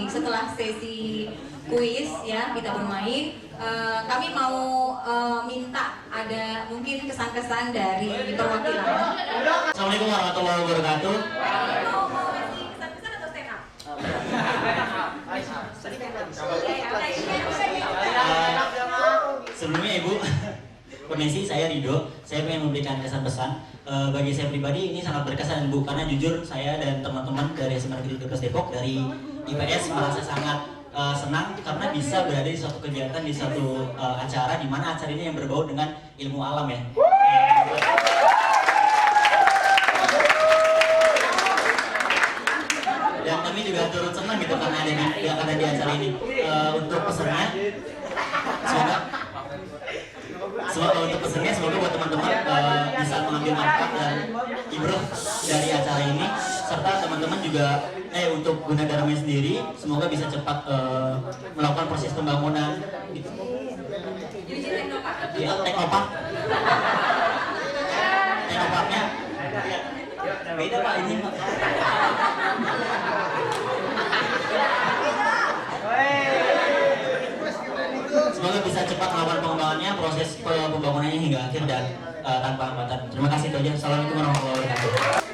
setelah sesi kuis ya kita bermain, kami mau minta ada mungkin kesan-kesan dari perwakilan. Assalamualaikum warahmatullahi wabarakatuh. Mau ngasih kesan-kesan atau stand up? Sebelumnya Ibu, permisi, saya Rido. Saya ingin memberikan kesan-pesan. Bagi saya pribadi ini sangat berkesan Bu, karena jujur saya dan teman-teman dari SMA Negeri 12 Depok dari IPS merasa sangat senang karena bisa berada di suatu kegiatan, di suatu acara di mana acara ini yang berbau dengan ilmu alam ya. Dan kami juga turut senang gitu karena ada di acara ini. Untuk pesannya, semoga buat teman-teman bisa mengambil manfaat dan ibrah dari acara ini, serta teman-teman juga untuk Gunadarma sendiri semoga bisa cepat melakukan proses pembangunan gitu. Ya, teknopaknya beda Pak ini Pak. Semoga bisa cepat melakukan pengembangannya, proses pembangunannya hingga akhir dan tanpa hambatan. Terima kasih itu aja. Assalamualaikum warahmatullahi wabarakatuh.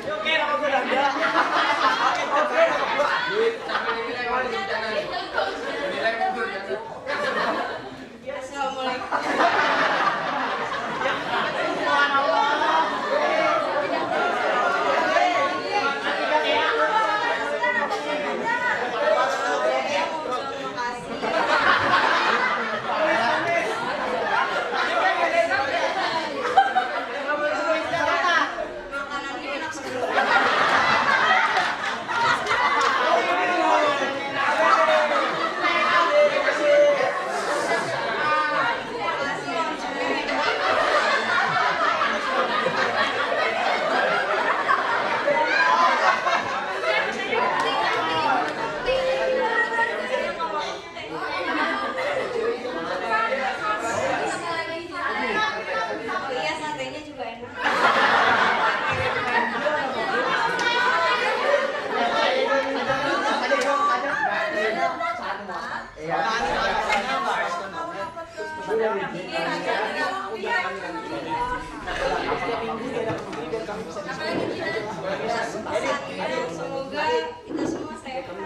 Semoga kita semua sehat.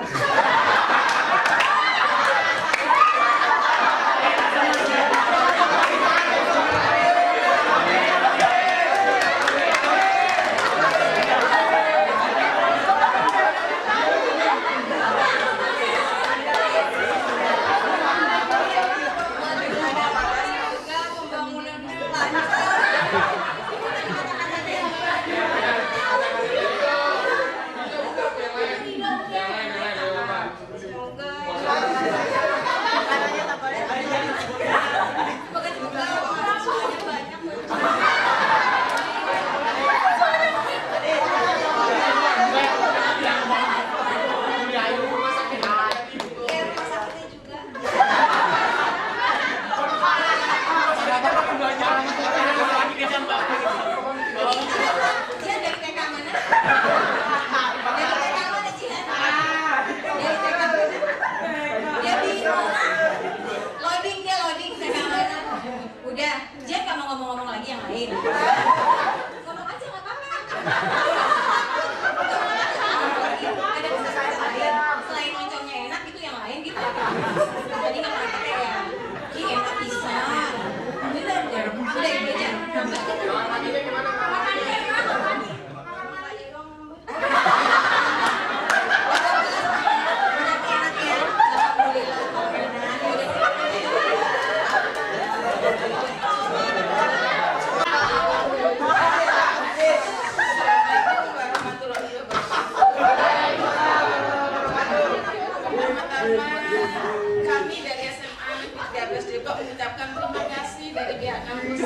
Kami dari SMA 13 Depok mengucapkan terima kasih dari pihak kampus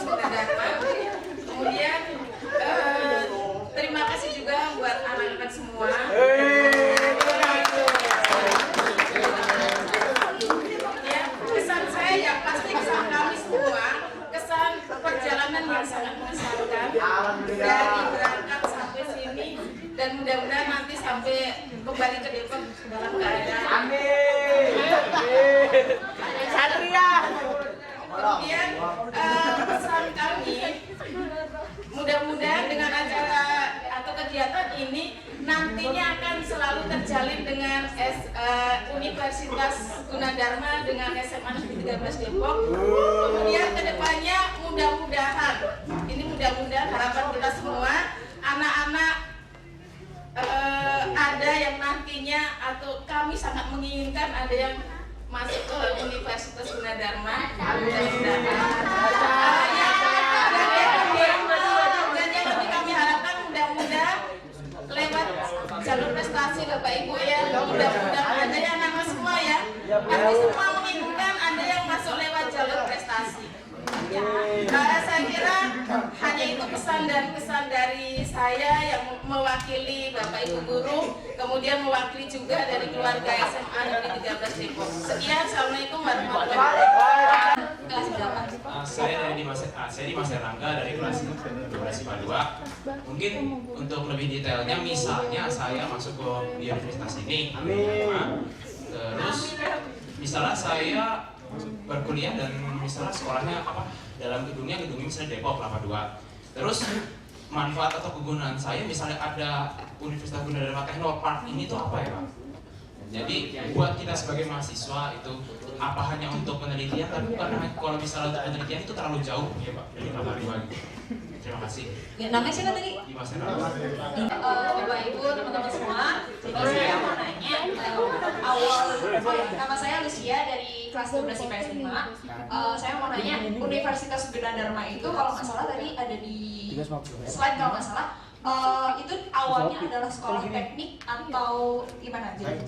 Gunadarma. Kemudian terima kasih juga buat anak-anak semua. Ya, kesan saya yang pasti kesan kami semua, kesan perjalanan yang sangat mengesankan dari berangkat sampai sini, dan mudah-mudahan nanti sampai Satria. Kemudian pesan kami, mudah-mudahan dengan acara atau kegiatan ini nantinya akan selalu terjalin dengan Universitas Gunadarma dengan SMA Negeri 13 Depok. Kemudian kedepannya mudah-mudahan, ini mudah-mudahan harapan kita semua, anak-anak ada yang nantinya atau kami sangat menginginkan ada yang masuk ke Universitas Gunadarma. Dan yang lebih kami harapkan mudah-mudahan lewat jalur prestasi Bapak Ibu ya, mudah-mudahan ada yang nama semua ya. Kami semua menginginkan ada yang masuk lewat jalur prestasi. Saya kira hanya itu pesan dan kesan dari saya yang mewakili Bapak Ibu guru, kemudian mewakili juga dari keluarga SMA Negeri 13 Depok. Sekian, Assalamualaikum warahmatullahi wabarakatuh. Kelas berapa? Saya dari Mas Erlangga dari kelas 12 IPA 2. Mungkin untuk lebih detailnya, misalnya saya masuk ke universitas ini, terus misalnya saya berkuliah dan misalnya sekolahnya dalam gedungnya misalnya Depok Kelapa 2. Terus manfaat atau kegunaan saya misalnya ada Universitas Gunadarma Technopark ini tuh apa ya Pak? Jadi buat kita sebagai mahasiswa itu apa hanya untuk penelitian, tapi bukan kalau misalnya untuk penelitian itu terlalu jauh ya Pak dari Kelapa 2 gitu. Terima kasih. Ya, namanya siapa tadi? Dimas Erlangga. Bapak Ibu, teman-teman semua. Jadi saya mau nanya nama saya Lucia dari kelas 12 IPS 5. Saya mau nanya, Universitas Gunadarma itu kalau nggak salah tadi ada di slide kalau nggak salah. Itu awalnya adalah sekolah teknik atau gimana? Jadi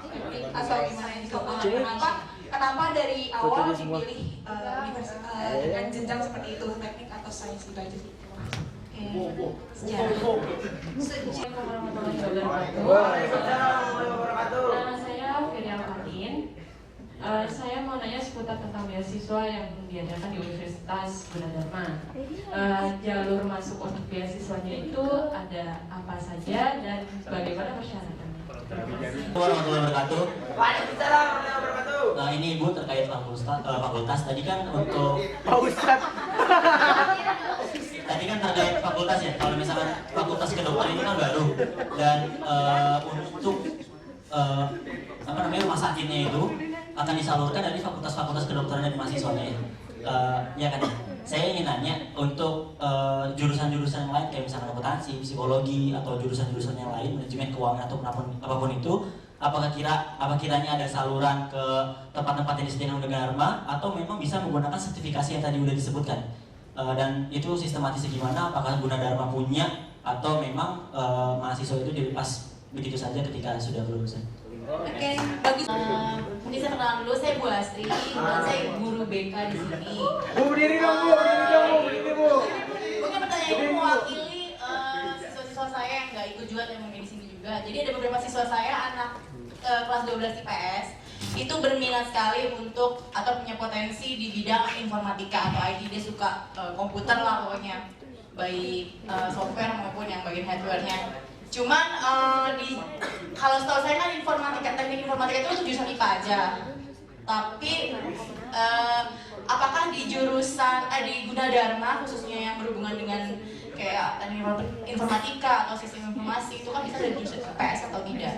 teknik atau gimana itu? Kenapa dari awal dipilih dengan jenjang seperti itu, teknik atau sains gitu aja sih? Sejarah. Assalamualaikum warahmatullahi wabarakatuh. Nama saya Firial Martin. Saya mau nanya seputar tentang beasiswa yang diadakan di Universitas Gunadarma. Jalur masuk untuk beasiswanya itu ada apa saja dan bagaimana persyaratannya? Warahmatullahi wabarakatuh. Waalaikumsalam warahmatullahi wabarakatuh. Nah ini Ibu terkait fakultas tadi kan untuk tadi kan terkait fakultas ya. Kalau misalkan fakultas kedokteran ini kan baru dan untuk rumah sakitnya itu akan disalurkan dari fakultas-fakultas kedokteran dari mahasiswanya ya. Ya kan. Saya ingin nanya untuk jurusan-jurusan yang lain kayak misalkan akuntansi, psikologi atau jurusan-jurusan yang lain, manajemen keuangan atau apapun itu, apakah kiranya ada saluran ke tempat-tempat yang disediakan Gunadarma atau memang bisa menggunakan sertifikasi yang tadi udah disebutkan? Dan itu sistematisnya gimana? Apakah Gunadarma punya atau memang mahasiswa itu dilepas begitu saja ketika sudah lulusan? Oke, bagus. Ini saya perkenalan dulu, saya Bu Astri, dan saya guru BK di sini. Bu, berdiri dong, Bu. Mungkin pertanyaan ini mewakili siswa-siswa saya yang nggak ikut juga dan mungkin di sini juga. Jadi ada beberapa siswa saya anak kelas 12 IPS itu berminat sekali untuk atau punya potensi di bidang informatika atau IT. Dia suka komputer lah pokoknya, baik software maupun yang bagian hardware-nya. Cuman kalau setahu saya kan teknik informatika itu untuk jurusan IPA aja. Tapi apakah di jurusan di Gunadarma khususnya yang berhubungan dengan kayak informatika atau sistem informasi itu kan bisa dari jurusan IPS atau tidak?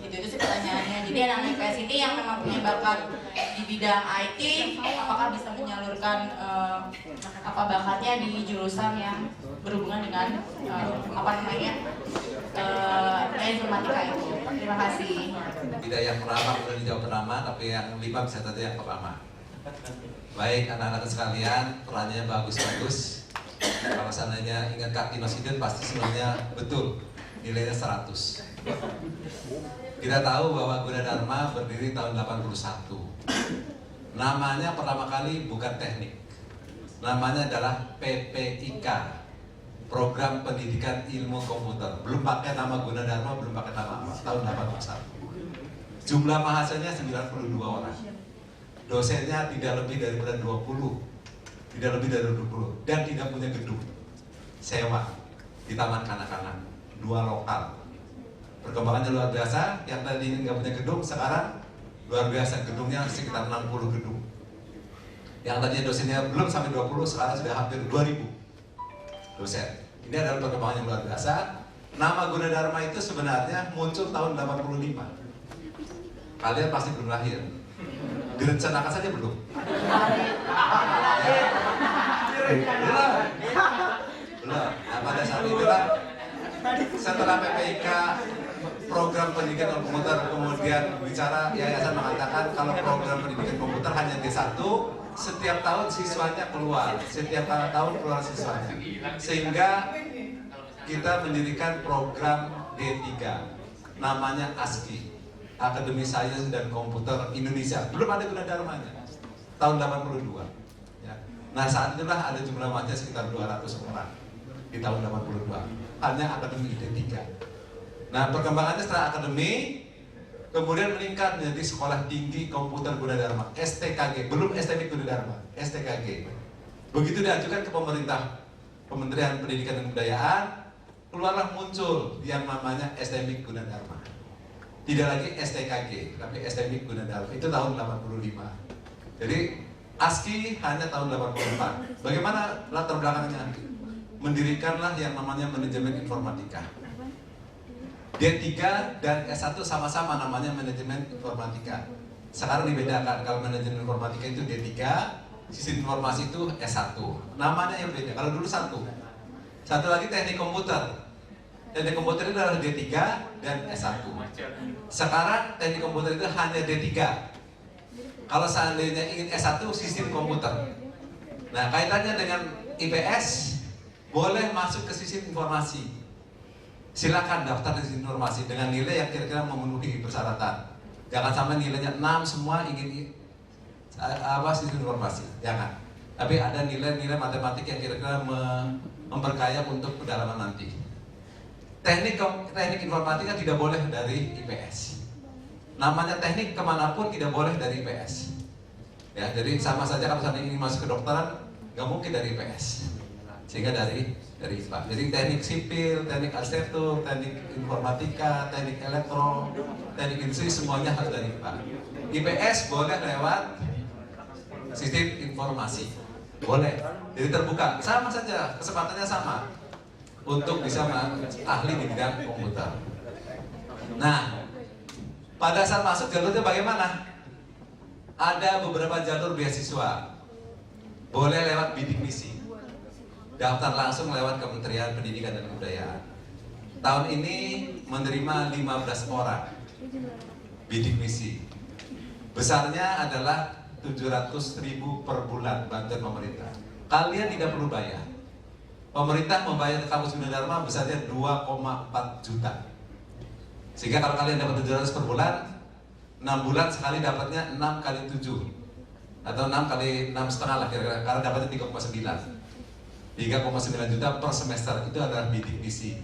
Itu sih pertanyaannya. Jadi anak IPS ini yang memang punya bakat di bidang IT, apakah bisa menyalurkan bakatnya di jurusan yang berhubungan dengan informatika itu. Terima kasih. Tidak yang pertama boleh dijawab pertama, tapi yang 5 bisa tadi yang pertama. Baik anak-anak sekalian, pertanyaannya bagus-bagus. Kalau seandainya ingat Kak Dimas Hidin pasti sebenarnya betul, nilainya 100. Kita tahu bahwa Gunadarma berdiri tahun 81. Namanya pertama kali bukan teknik, namanya adalah PPIK, Program Pendidikan Ilmu Komputer. Belum pakai nama Gunadarma, belum pakai nama apa, tahun 81. Jumlah mahasiswanya 92 orang. Dosennya tidak lebih daripada 20. Tidak lebih dari 20. Dan tidak punya gedung. Sewa di taman kanak-kanak. 2 lokal. Perkembangannya luar biasa. Yang tadi nggak punya gedung, sekarang luar biasa, gedungnya sekitar 60 gedung. Yang tadinya dosennya belum sampai 20, sekarang sudah hampir 2000 dosen. Ini adalah perkembangan yang luar biasa. Nama Gunadarma itu sebenarnya muncul tahun 85. Kalian pasti belum lahir. Direncanakan saja belum? Belum. Nah, pada saat itulah setelah PPIK program pendidikan komputer kemudian bicara, yayasan mengatakan kalau program pendidikan komputer hanya D1, setiap tahun siswanya keluar, setiap tahun keluar siswanya, sehingga kita mendirikan program D3 namanya ASKI, Akademi Sains dan Komputer Indonesia. Belum ada Gunadarmanya tahun 82 ya. Nah saat itulah ada jumlah mahasiswa sekitar 200 orang di tahun 82, hanya Akademi D3. Nah perkembangannya setelah akademi kemudian meningkat menjadi Sekolah Tinggi Komputer Gunadarma, STKG, belum STMIK Gunadarma, STKG. Begitu diajukan ke pemerintah, Kementerian Pendidikan dan Kebudayaan, keluarlah muncul yang namanya STMIK Gunadarma. Tidak lagi STKG, tapi STMIK Gunadarma. Itu tahun 85. Jadi ASKI hanya tahun 84. Bagaimana latar belakangnya? Mendirikanlah yang namanya manajemen informatika. D3 dan S1 sama-sama namanya manajemen informatika. Sekarang dibedakan, kalau manajemen informatika itu D3, sistem informasi itu S1. Namanya yang beda, kalau dulu satu. Satu lagi teknik komputer. Teknik komputer itu adalah D3 dan S1. Sekarang teknik komputer itu hanya D3. Kalau seandainya ingin S1, sistem komputer. Nah, kaitannya dengan IPS, boleh masuk ke sistem informasi. Silakan daftar di sistem informasi dengan nilai yang kira-kira memenuhi persyaratan. Jangan sampai nilainya 6 semua ingin sistem informasi. Jangan. Tapi ada nilai-nilai matematik yang kira-kira memperkaya untuk pendalaman nanti. Teknik informatika tidak boleh dari IPS. Namanya teknik kemanapun tidak boleh dari IPS. Ya, jadi sama saja kalau misalnya ingin masuk ke kedokteran, nggak mungkin dari IPS. Sehingga dari IPA. Jadi teknik sipil, teknik arsitektur, teknik informatika, teknik elektro, teknik industri semuanya harus dari IPA. IPS boleh lewat sistem informasi. Boleh. Jadi terbuka. Sama saja, kesempatannya sama. Untuk bisa ahli di bidang komputer. Nah, pada saat masuk jalurnya bagaimana? Ada beberapa jalur beasiswa. Boleh lewat bidik misi. Daftar langsung lewat Kementerian Pendidikan dan Kebudayaan. Tahun ini menerima 15 orang bidik misi. Besarnya adalah 700.000 per bulan bantuan pemerintah. Kalian tidak perlu bayar. Pemerintah membayar kampus Gunadarma besarnya 2,4 juta. Sehingga kalau kalian dapat 700 per bulan, 6 bulan sekali dapatnya 6 kali 7 atau 6 kali 6,5 lah kira-kira, karena dapatnya 3,9 juta per semester. Itu adalah bidik misi.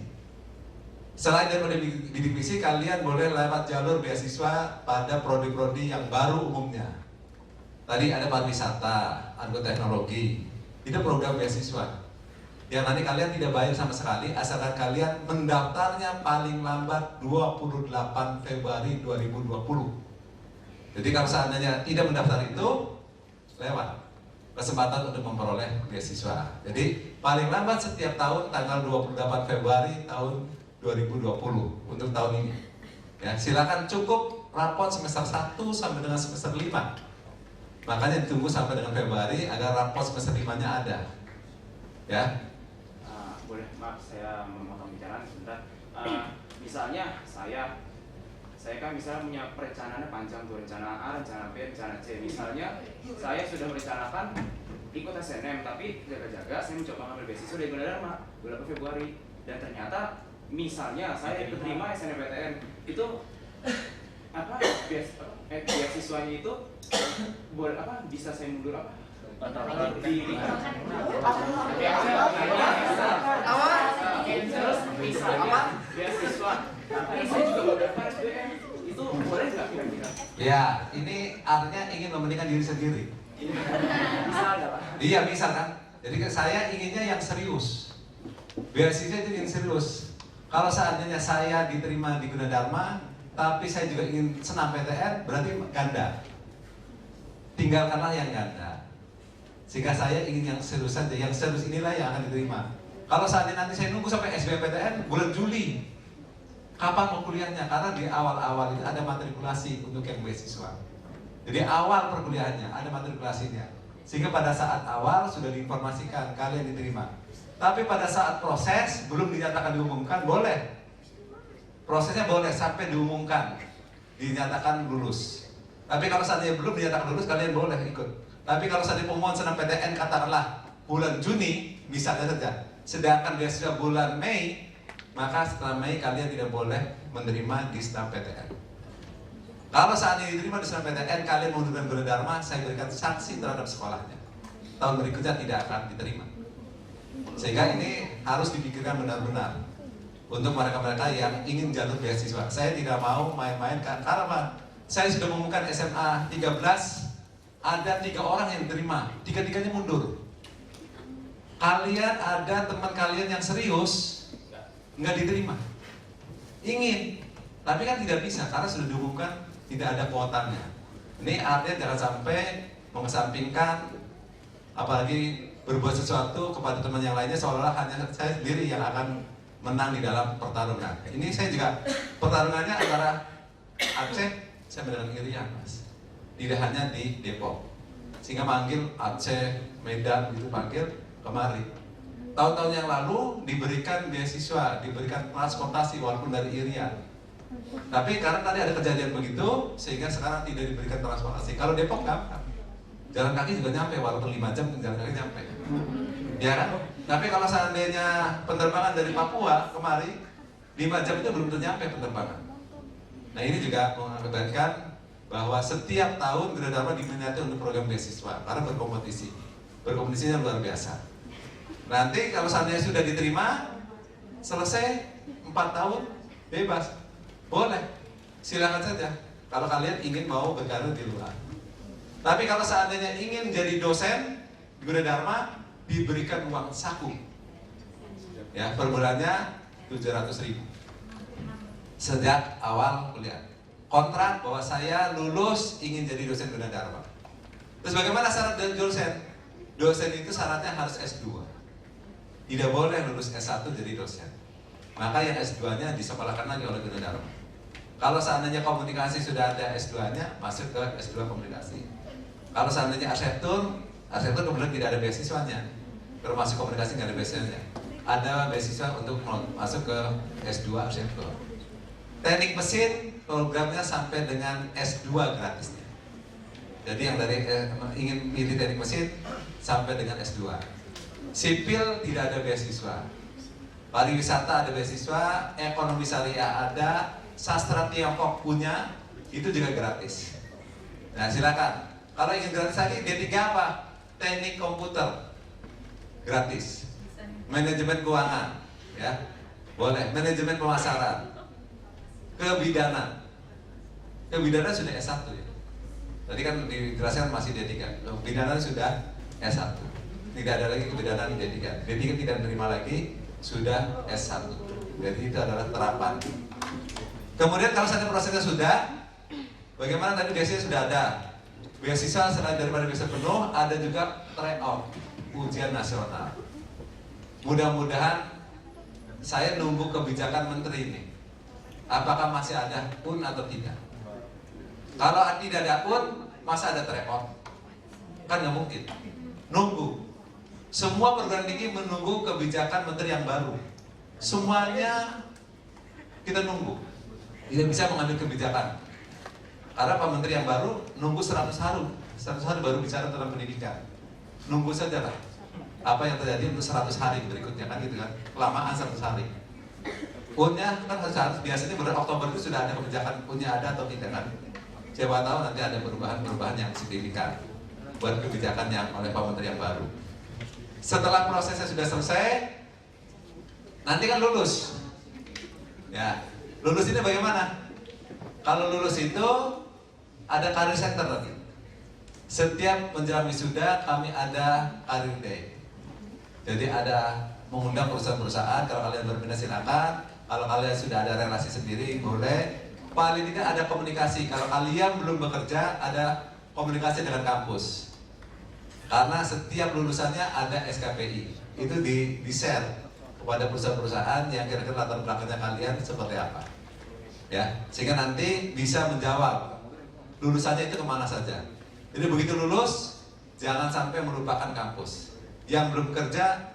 Selain daripada bidik misi, kalian boleh lewat jalur beasiswa pada prodi-prodi yang baru umumnya. Tadi ada pariwisata, ada teknologi. Itu program beasiswa yang nanti kalian tidak bayar sama sekali, asalkan kalian mendaftarnya paling lambat 28 Februari 2020. Jadi kalau seandainya tidak mendaftar itu, lewat kesempatan untuk memperoleh beasiswa. Jadi paling lambat setiap tahun tanggal 28 Februari tahun 2020 untuk tahun ini. Ya, silakan cukup rapot semester 1 sampai dengan semester 5. Makanya ditunggu sampai dengan Februari agar rapot semester 5-nya ada. Ya. Boleh, maaf saya memotong bicaraan sebentar. Misalnya saya kan misalnya punya perencanaannya panjang tuh, rencana A, rencana B, rencana C. Misalnya saya sudah merencanakan ikut SNM, tapi jaga-jaga saya mencoba ngambil beasiswa dari Gunadarma bulan Februari, dan ternyata misalnya saya diterima SNMPTN itu beasiswanya itu boleh bisa saya mundur itu boleh nggak kira-kira? Ya, ini artinya ingin mementingkan diri sendiri. Misal nggak Pak? Iya, misal kan. Jadi saya inginnya yang serius. Beasiswa itu yang serius. Kalau seandainya saya diterima di Gunadarma, tapi saya juga ingin senam PTN, berarti ganda. Tinggalkanlah yang ganda. Sehingga saya ingin yang serius saja, yang serius inilah yang akan diterima. Kalau saatnya nanti saya nunggu sampai SBMPTN bulan Juli, kapan mau kuliahnya? Karena di awal-awal itu ada matrikulasi untuk yang beasiswa. Jadi awal perkuliahannya ada matrikulasinya. Sehingga pada saat awal sudah diinformasikan kalian diterima. Tapi pada saat proses belum dinyatakan diumumkan, boleh. Prosesnya boleh sampai diumumkan, dinyatakan lulus. Tapi kalau saatnya belum dinyatakan lulus, kalian boleh ikut. Tapi kalau saatnya pemohon senam PTN katakanlah bulan Juni, misalnya saja, sedangkan beasiswa bulan Mei, maka setelah Mei kalian tidak boleh menerima di senam PTN. Kalau saatnya diterima di senam PTN, kalian mengundurkan Gunadarma, saya berikan sanksi terhadap sekolahnya. Tahun berikutnya tidak akan diterima. Sehingga ini harus dipikirkan benar-benar untuk mereka-mereka yang ingin jalur beasiswa. Saya tidak mau main-main karena apa? Saya sudah mengumumkan SMA 13, ada 3 orang yang diterima, 3-3-nya mundur. Kalian ada teman kalian yang serius, nggak diterima. Ingin, tapi kan tidak bisa karena sudah diumumkan tidak ada kuotanya. Ini artinya jangan sampai mengesampingkan, apalagi berbuat sesuatu kepada teman yang lainnya seolah-olah hanya saya sendiri yang akan menang di dalam pertarungan. Ini saya juga pertarungannya antara Aceh sama dengan Irian, Mas. Tidak hanya di Depok. Sehingga manggil Aceh, Medan itu panggil kemari. Tahun-tahun yang lalu diberikan beasiswa, diberikan transportasi walaupun dari Irian. Tapi karena tadi ada kejadian begitu, sehingga sekarang tidak diberikan transportasi. Kalau Depok gampang. Jalan kaki juga nyampe, walaupun 5 jam jalan kaki nyampe. Ya kan? Tapi kalau seandainya penerbangan dari Papua kemari 5 jam itu belum ternyampe penerbangan. Nah ini juga mengakibatkan bahwa setiap tahun Gunadarma diminati untuk program beasiswa karena berkompetisi. Berkompetisinya luar biasa. Nanti kalau seandainya sudah diterima, selesai 4 tahun bebas, boleh, silakan saja. Kalau kalian ingin mau berkarir di luar. Tapi kalau seandainya ingin jadi dosen Gunadarma, diberikan uang saku, ya per bulannya 700.000 sejak awal kuliah. Kontrak bahwa saya lulus ingin jadi dosen Gunadarma. Terus bagaimana syarat dari dosen? Dosen itu syaratnya harus S2. Tidak boleh lulus S1 jadi dosen. Maka yang S2-nya disekolahkan lagi oleh Gunadarma. Kalau seandainya komunikasi sudah ada S2-nya, masuk ke S2 komunikasi. Kalau seandainya arsitektur kemudian tidak ada beasiswanya, termasuk komunikasi nggak ada beasiswanya. Ada beasiswa untuk masuk ke S2 arsitektur. Teknik mesin programnya sampai dengan S2 gratisnya. Jadi yang dari ingin pilih teknik mesin sampai dengan S2. Sipil tidak ada beasiswa. Pariwisata ada beasiswa, ekonomi syariah ada, sastra Tiongkok punya, itu juga gratis. Nah silakan. Kalau ingin gratis lagi, D3 apa? Teknik komputer, gratis. Manajemen keuangan, ya, boleh. Manajemen pemasaran, kebidanan sudah S1 ya. Tadi kan dijelaskan masih D3. Kebidanan sudah S1. Tidak ada lagi kebidanan D3. D3 tidak menerima lagi, sudah S1. Jadi itu adalah terapan. Kemudian kalau saatnya prosesnya sudah, bagaimana tadi biasanya sudah ada. Beasiswa selain daripada beasiswa penuh, ada juga tryout, ujian nasional. Mudah-mudahan saya nunggu kebijakan menteri ini. Apakah masih ada PUN atau tidak? Kalau tidak ada PUN, masa ada tryout? Kan nggak mungkin. Nunggu. Semua perguruan tinggi menunggu kebijakan menteri yang baru. Semuanya kita nunggu. Tidak bisa mengambil kebijakan. Karena Pak Menteri yang baru nunggu 100 hari baru bicara tentang pendidikan. Nunggu saja lah apa yang terjadi untuk 100 hari berikutnya kan gitu kan. Kelamaan 100 hari. PUN-nya kan harus biasanya bulan Oktober itu sudah ada kebijakan PUN-nya ada atau tidak kan. Siapa tahu nanti ada perubahan-perubahan yang signifikan buat kebijakan yang oleh Pak Menteri yang baru. Setelah prosesnya sudah selesai, nanti kan lulus. Ya, lulus ini bagaimana? Kalau lulus itu ada career center nanti. Setiap menjelang wisuda kami ada career day. Jadi ada mengundang perusahaan-perusahaan, kalau kalian berminat silakan. Kalau kalian sudah ada relasi sendiri boleh. paling tidak ada komunikasi. Kalau kalian belum bekerja, ada komunikasi dengan kampus. Karena setiap lulusannya ada SKPI. Itu di-share kepada perusahaan-perusahaan yang kira-kira latar belakangnya kalian seperti apa. Ya, sehingga nanti bisa menjawab lulusannya itu kemana saja. Jadi begitu lulus, jangan sampai melupakan kampus. Yang belum kerja,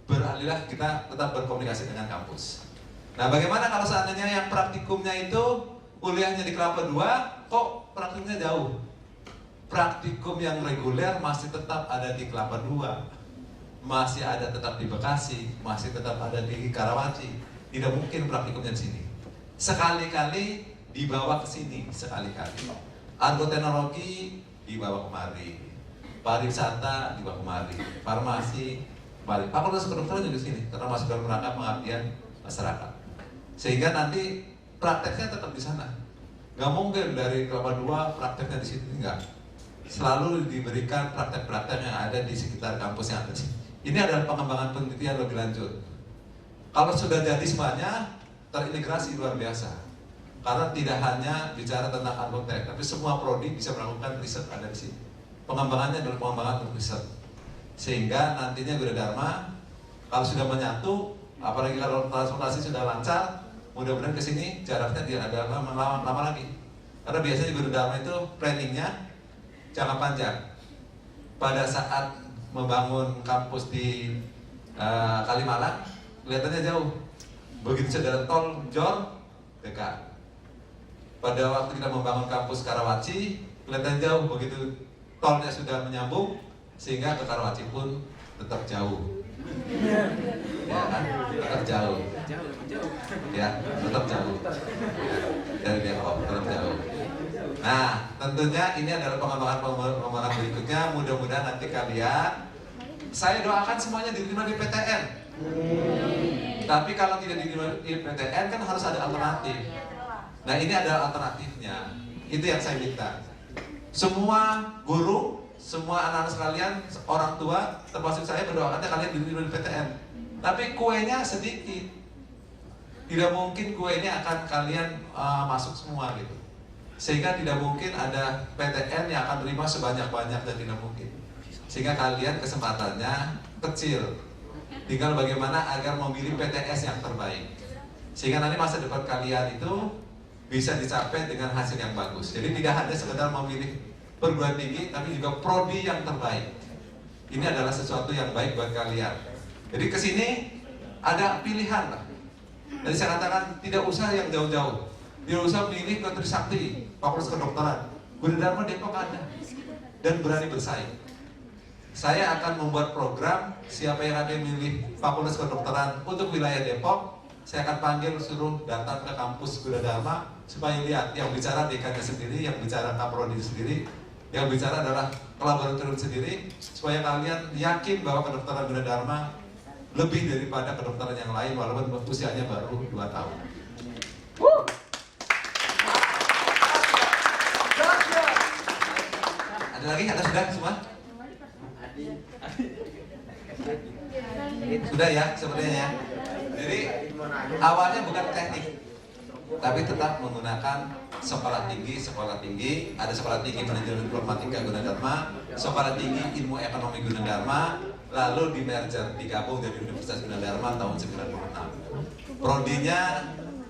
beralihlah kita tetap berkomunikasi dengan kampus. Nah, bagaimana kalau seandainya yang praktikumnya itu kuliahnya di Kelapa II, kok praktikumnya jauh? Praktikum yang reguler masih tetap ada di Kelapa II, masih ada tetap di Bekasi, masih tetap ada di Karawaci. Tidak mungkin praktikumnya di sini. Sekali-kali dibawa ke sini, sekali-kali. Argoteknologi dibawa kemari, pariwisata dibawa kemari, farmasi balik. Fakultas kedokteran juga di sini, karena masih dalam rangka pengabdian masyarakat. Sehingga nanti prakteknya tetap di sana. Gak mungkin dari Kelapa II prakteknya di sini, enggak. Selalu diberikan praktek-praktek yang ada di sekitar kampus yang ada di sini. Ini adalah pengembangan penelitian lebih lanjut. Kalau sudah jadi semuanya, terintegrasi luar biasa. Karena tidak hanya bicara tentang arsitek, tapi semua prodi bisa melakukan riset ada di sini. Pengembangannya adalah pengembangan riset. Sehingga nantinya Gunadarma kalau sudah menyatu, apalagi kalau transportasi sudah lancar, mudah-mudahan ke sini jaraknya tidak ada lama lagi. Karena biasanya Gunadarma itu planningnya jangka panjang. Pada saat membangun kampus di Kalimalang, kelihatannya jauh. Begitu sudah tol Jor, dekat. Pada waktu kita membangun kampus Karawaci, kelihatan jauh. Begitu tolnya sudah menyambung, sehingga ke Karawaci pun tetap jauh. Ya kan? Tetap jauh. Ya, tetap jauh. Dari Depok, tetap jauh. Nah, tentunya ini adalah pengembangan berikutnya. Mudah-mudahan nanti kalian, saya doakan semuanya diterima di PTN. Tapi kalau tidak diterima di PTN kan harus ada alternatif. Nah, ini adalah alternatifnya. Itu yang saya minta. Semua guru, semua anak-anak sekalian, orang tua, termasuk saya berdoakannya kalian diterima di PTN. Tapi kuenya sedikit. Tidak mungkin kuenya akan kalian masuk semua gitu. Sehingga tidak mungkin ada PTN yang akan terima sebanyak-banyak dan tidak mungkin. Sehingga kalian kesempatannya kecil. Tinggal bagaimana agar memilih PTS yang terbaik. Sehingga nanti masa depan kalian itu bisa dicapai dengan hasil yang bagus. Jadi tidak hanya sekedar memilih perguruan tinggi, tapi juga prodi yang terbaik. Ini adalah sesuatu yang baik buat kalian. Jadi kesini ada pilihan lah. Jadi saya katakan tidak usah yang jauh-jauh. Tidak usah milih ke Trisakti, Fakultas Kedokteran. Gunadarma Depok ada dan berani bersaing. Saya akan membuat program, siapa yang akan memilih Fakultas Kedokteran untuk wilayah Depok, saya akan panggil suruh datang ke kampus Gunadarma supaya lihat yang bicara dekannya sendiri, yang bicara kaprodi sendiri, yang bicara adalah laboratorium sendiri, supaya kalian yakin bahwa kedokteran Gunadarma lebih daripada kedokteran yang lain walaupun usianya baru 2 tahun. Ada lagi? Ada sudah semua? Sudah ya sepertinya ya. Jadi awalnya bukan teknik, tapi tetap menggunakan sekolah tinggi. Ada sekolah tinggi manajemen informatika Gunadarma, sekolah tinggi ilmu ekonomi Gunadarma, lalu di merger digabung dari Universitas Gunadarma tahun 96. Prodinya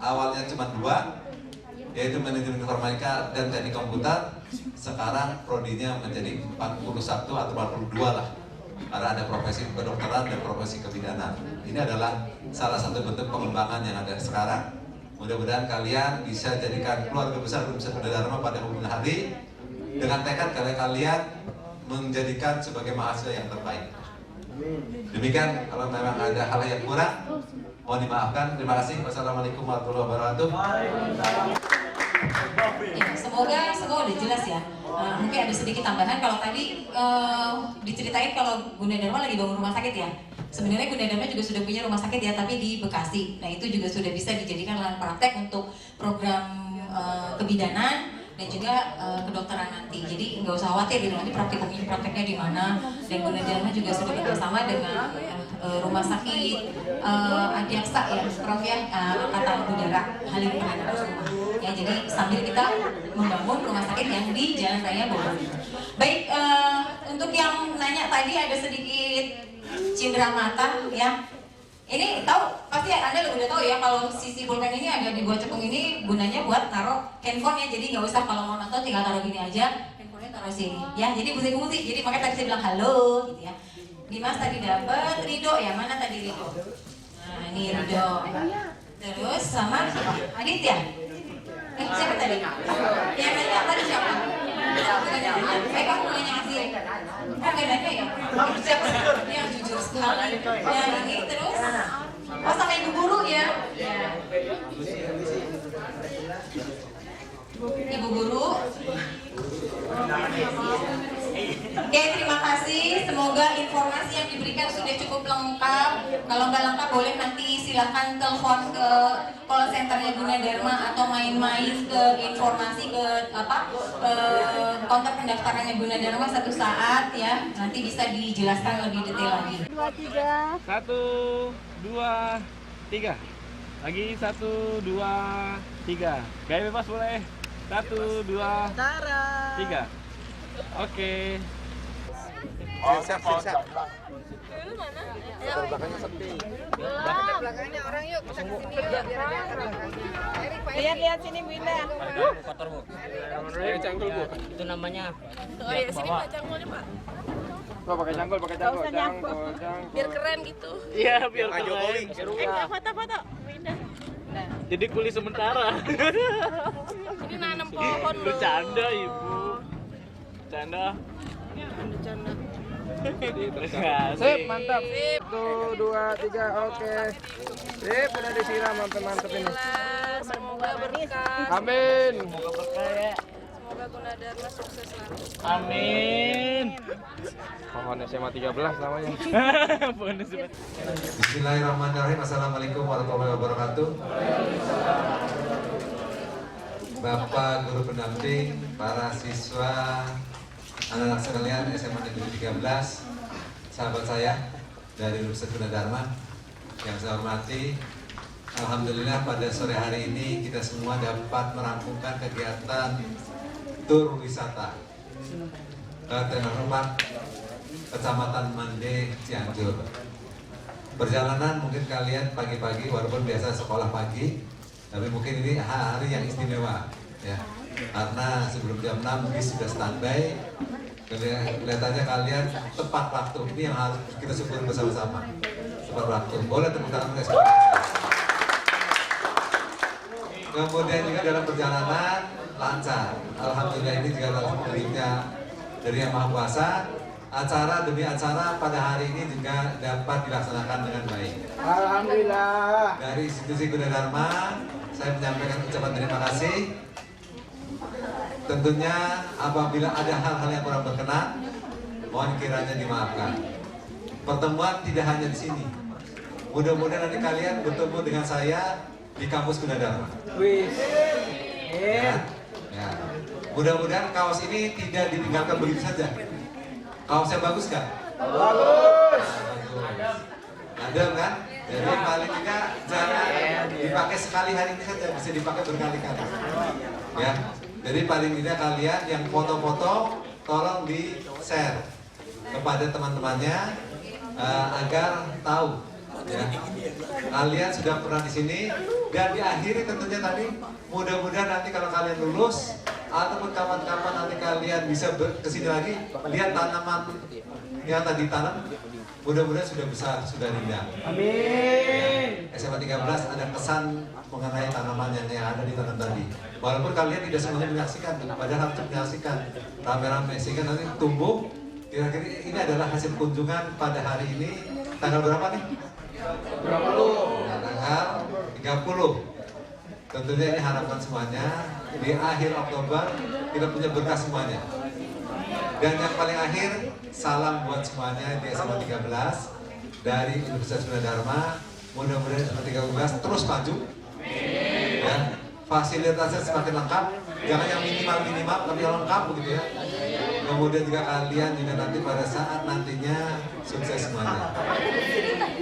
awalnya cuma 2, yaitu manajemen informatika dan teknik komputer. Sekarang prodinya menjadi 41 atau 42 lah. Karena ada profesi kedokteran dan profesi kebidanan. Ini adalah salah satu bentuk pengembangan yang ada sekarang. Mudah-mudahan kalian bisa jadikan keluarga besar Universitas Gunadarma pada kemudian hari dengan tekad kalian menjadikan sebagai mahasiswa yang terbaik. Demikian, kalau memang ada hal yang kurang, mohon dimaafkan. Terima kasih. Wassalamualaikum warahmatullahi wabarakatuh. Ya, semoga udah jelas ya. Mungkin ada sedikit tambahan. Kalau tadi diceritain kalau Gunadarma lagi bangun rumah sakit ya. Sebenarnya Gunadarma juga sudah punya rumah sakit ya, tapi di Bekasi. Nah, itu juga sudah bisa dijadikan lahan praktek untuk program kebidanan dan juga kedokteran nanti. Jadi nggak usah khawatir gitu, nanti prakteknya di mana. Dan Gunadarma juga sudah bekerjasama dengan rumah sakit Adiaksa ya, Prof ya, Angkatan Udara Halim Perdana Kusuma. Ya, jadi sambil kita membangun rumah sakit yang di Jalan Raya Bogor. Baik, untuk yang nanya tadi ada sedikit cindera mata ya. Ini tahu, pasti Anda udah tahu ya kalau sisi pulpen ini ada di buah cepung ini gunanya buat taruh handphone ya. Jadi nggak usah kalau mau nonton tinggal taruh gini aja, handphonenya taruh sini ya. Jadi musik-musik. Jadi makanya tadi saya bilang halo gitu ya. Dimas tadi dapat, Rido ya, mana tadi Rido? Nah ini Rido. Terus sama Adit ya? Siapa tadi? Yang nanya tadi siapa? Kamu nanya ngasih. Oh nggak nanya ya? Siapa? Yang jujur sekali. Yang ini terus. Oh sama ibu guru ya? Ibu guru. Oke, terima kasih. Semoga informasi yang diberikan sudah cukup lengkap. Kalau nggak lengkap boleh nanti silahkan telepon ke call centernya Gunadarma atau main-main ke informasi ke kontak pendaftarannya Gunadarma satu saat ya. Nanti bisa dijelaskan lebih detail lagi. 1, 2, 3. Lagi 1, 2, 3. Gaya bebas boleh. 1, 2, 3. Oke. Siap. Belakangnya sepi. Belakangnya orang yuk, kita kesini yuk. Lihat sini Bu Indah. Kotor Bu. Cangkul Bu. Itu namanya. Oh ya sini Pak cangkulnya Pak. Pak pakai cangkul. Cangkul. Biar keren gitu. Iya, biar Jokowi. Foto-foto Bu Indah. Nah. Jadi kuli sementara. Ini nanam pohon loh. Bercanda Ibu. Bercanda. Sip, mantap. 1, 2, 3, oke. Sip, udah disiram mantep ini. Semoga berkah. Amin. Semoga Gunadarma sukses selalu. Amin. Pohon SMA 13 namanya. Pohon SMA. Bismillahirrahmanirrahim. Assalamualaikum warahmatullahi wabarakatuh. Bapak guru pendamping, para siswa, anak-anak sekalian SMA Negeri 13, sahabat saya dari Universitas Gunadarma yang saya hormati, alhamdulillah pada sore hari ini kita semua dapat merampungkan kegiatan tur wisata ke Tenor Rumah, Kecamatan Mande, Cianjur. Perjalanan mungkin kalian pagi-pagi, walaupun biasa sekolah pagi, tapi mungkin ini hari yang istimewa ya, karena sebelum jam 6 bis sudah standby. Kelihatannya kalian tepat waktu, ini yang harus kita syukur bersama-sama. Tepat waktu, boleh tepuk tangan guys. Kemudian juga dalam perjalanan lancar, alhamdulillah. Ini juga alhamdulillah dari Yang Maha Kuasa. Acara demi acara pada hari ini juga dapat dilaksanakan dengan baik. Alhamdulillah. Dari institusi Gunadarma, saya menyampaikan ucapan terima kasih. Tentunya apabila ada hal-hal yang kurang berkenan, mohon kiranya dimaafkan. Pertemuan tidak hanya di sini. Mudah-mudahan nanti kalian bertemu dengan saya di kampus Gunadarma. Ya. Mudah-mudahan kaos ini tidak ditinggalkan begitu saja. Kaosnya bagus kan? Bagus. Adem kan? Jadi paling tidak jangan dipakai sekali hari ini saja, bisa dipakai berkali-kali. Ya. Jadi paling tidak kalian yang foto-foto tolong di-share kepada teman-temannya agar tahu ya. Kalian sudah pernah di sini dan diakhiri tentunya tadi, mudah-mudahan nanti kalau kalian lulus ataupun kapan-kapan nanti kalian bisa kesini lagi, lihat tanaman yang tadi tanam, mudah-mudahan sudah besar, sudah rindang. Amin. SMA 13 ada kesan mengenai tanaman yang ada di tanam tadi. Walaupun kalian tidak semuanya menyaksikan, padahal harus menyaksikan rame-rame sehingga nanti tumbuh. Kira-kira ini adalah hasil kunjungan pada hari ini. Tanggal berapa nih? 30. Tanggal 30. Tentunya ini harapan semuanya di akhir Oktober kita punya berkah semuanya. Dan yang paling akhir, salam buat semuanya di SMA 13 dari Universitas Gunadarma. Mudah-mudahan SMA 13 terus maju. Ya, fasilitasnya semakin lengkap, Jangan yang minimal tapi yang lengkap begitu ya. Kemudian juga kalian juga nanti pada saat nantinya sukses semuanya.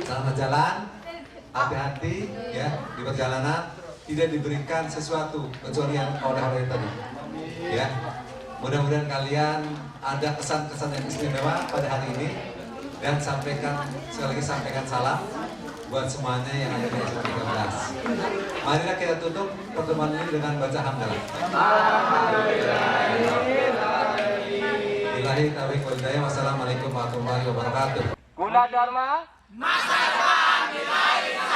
Selamat jalan, hati-hati ya di perjalanan, tidak diberikan sesuatu kecuali yang oleh tadi. Ya, mudah-mudahan kalian ada kesan-kesan yang istimewa pada hari ini dan sampaikan sekali lagi sampaikan salam buat semuanya yang ada di SMA 13. Marilah kita tutup pertemuan ini dengan baca hamdalah. Billahi taufiq wal hidayah. Wassalamualaikum warahmatullahi wabarakatuh. Gunadarma Masa depan kita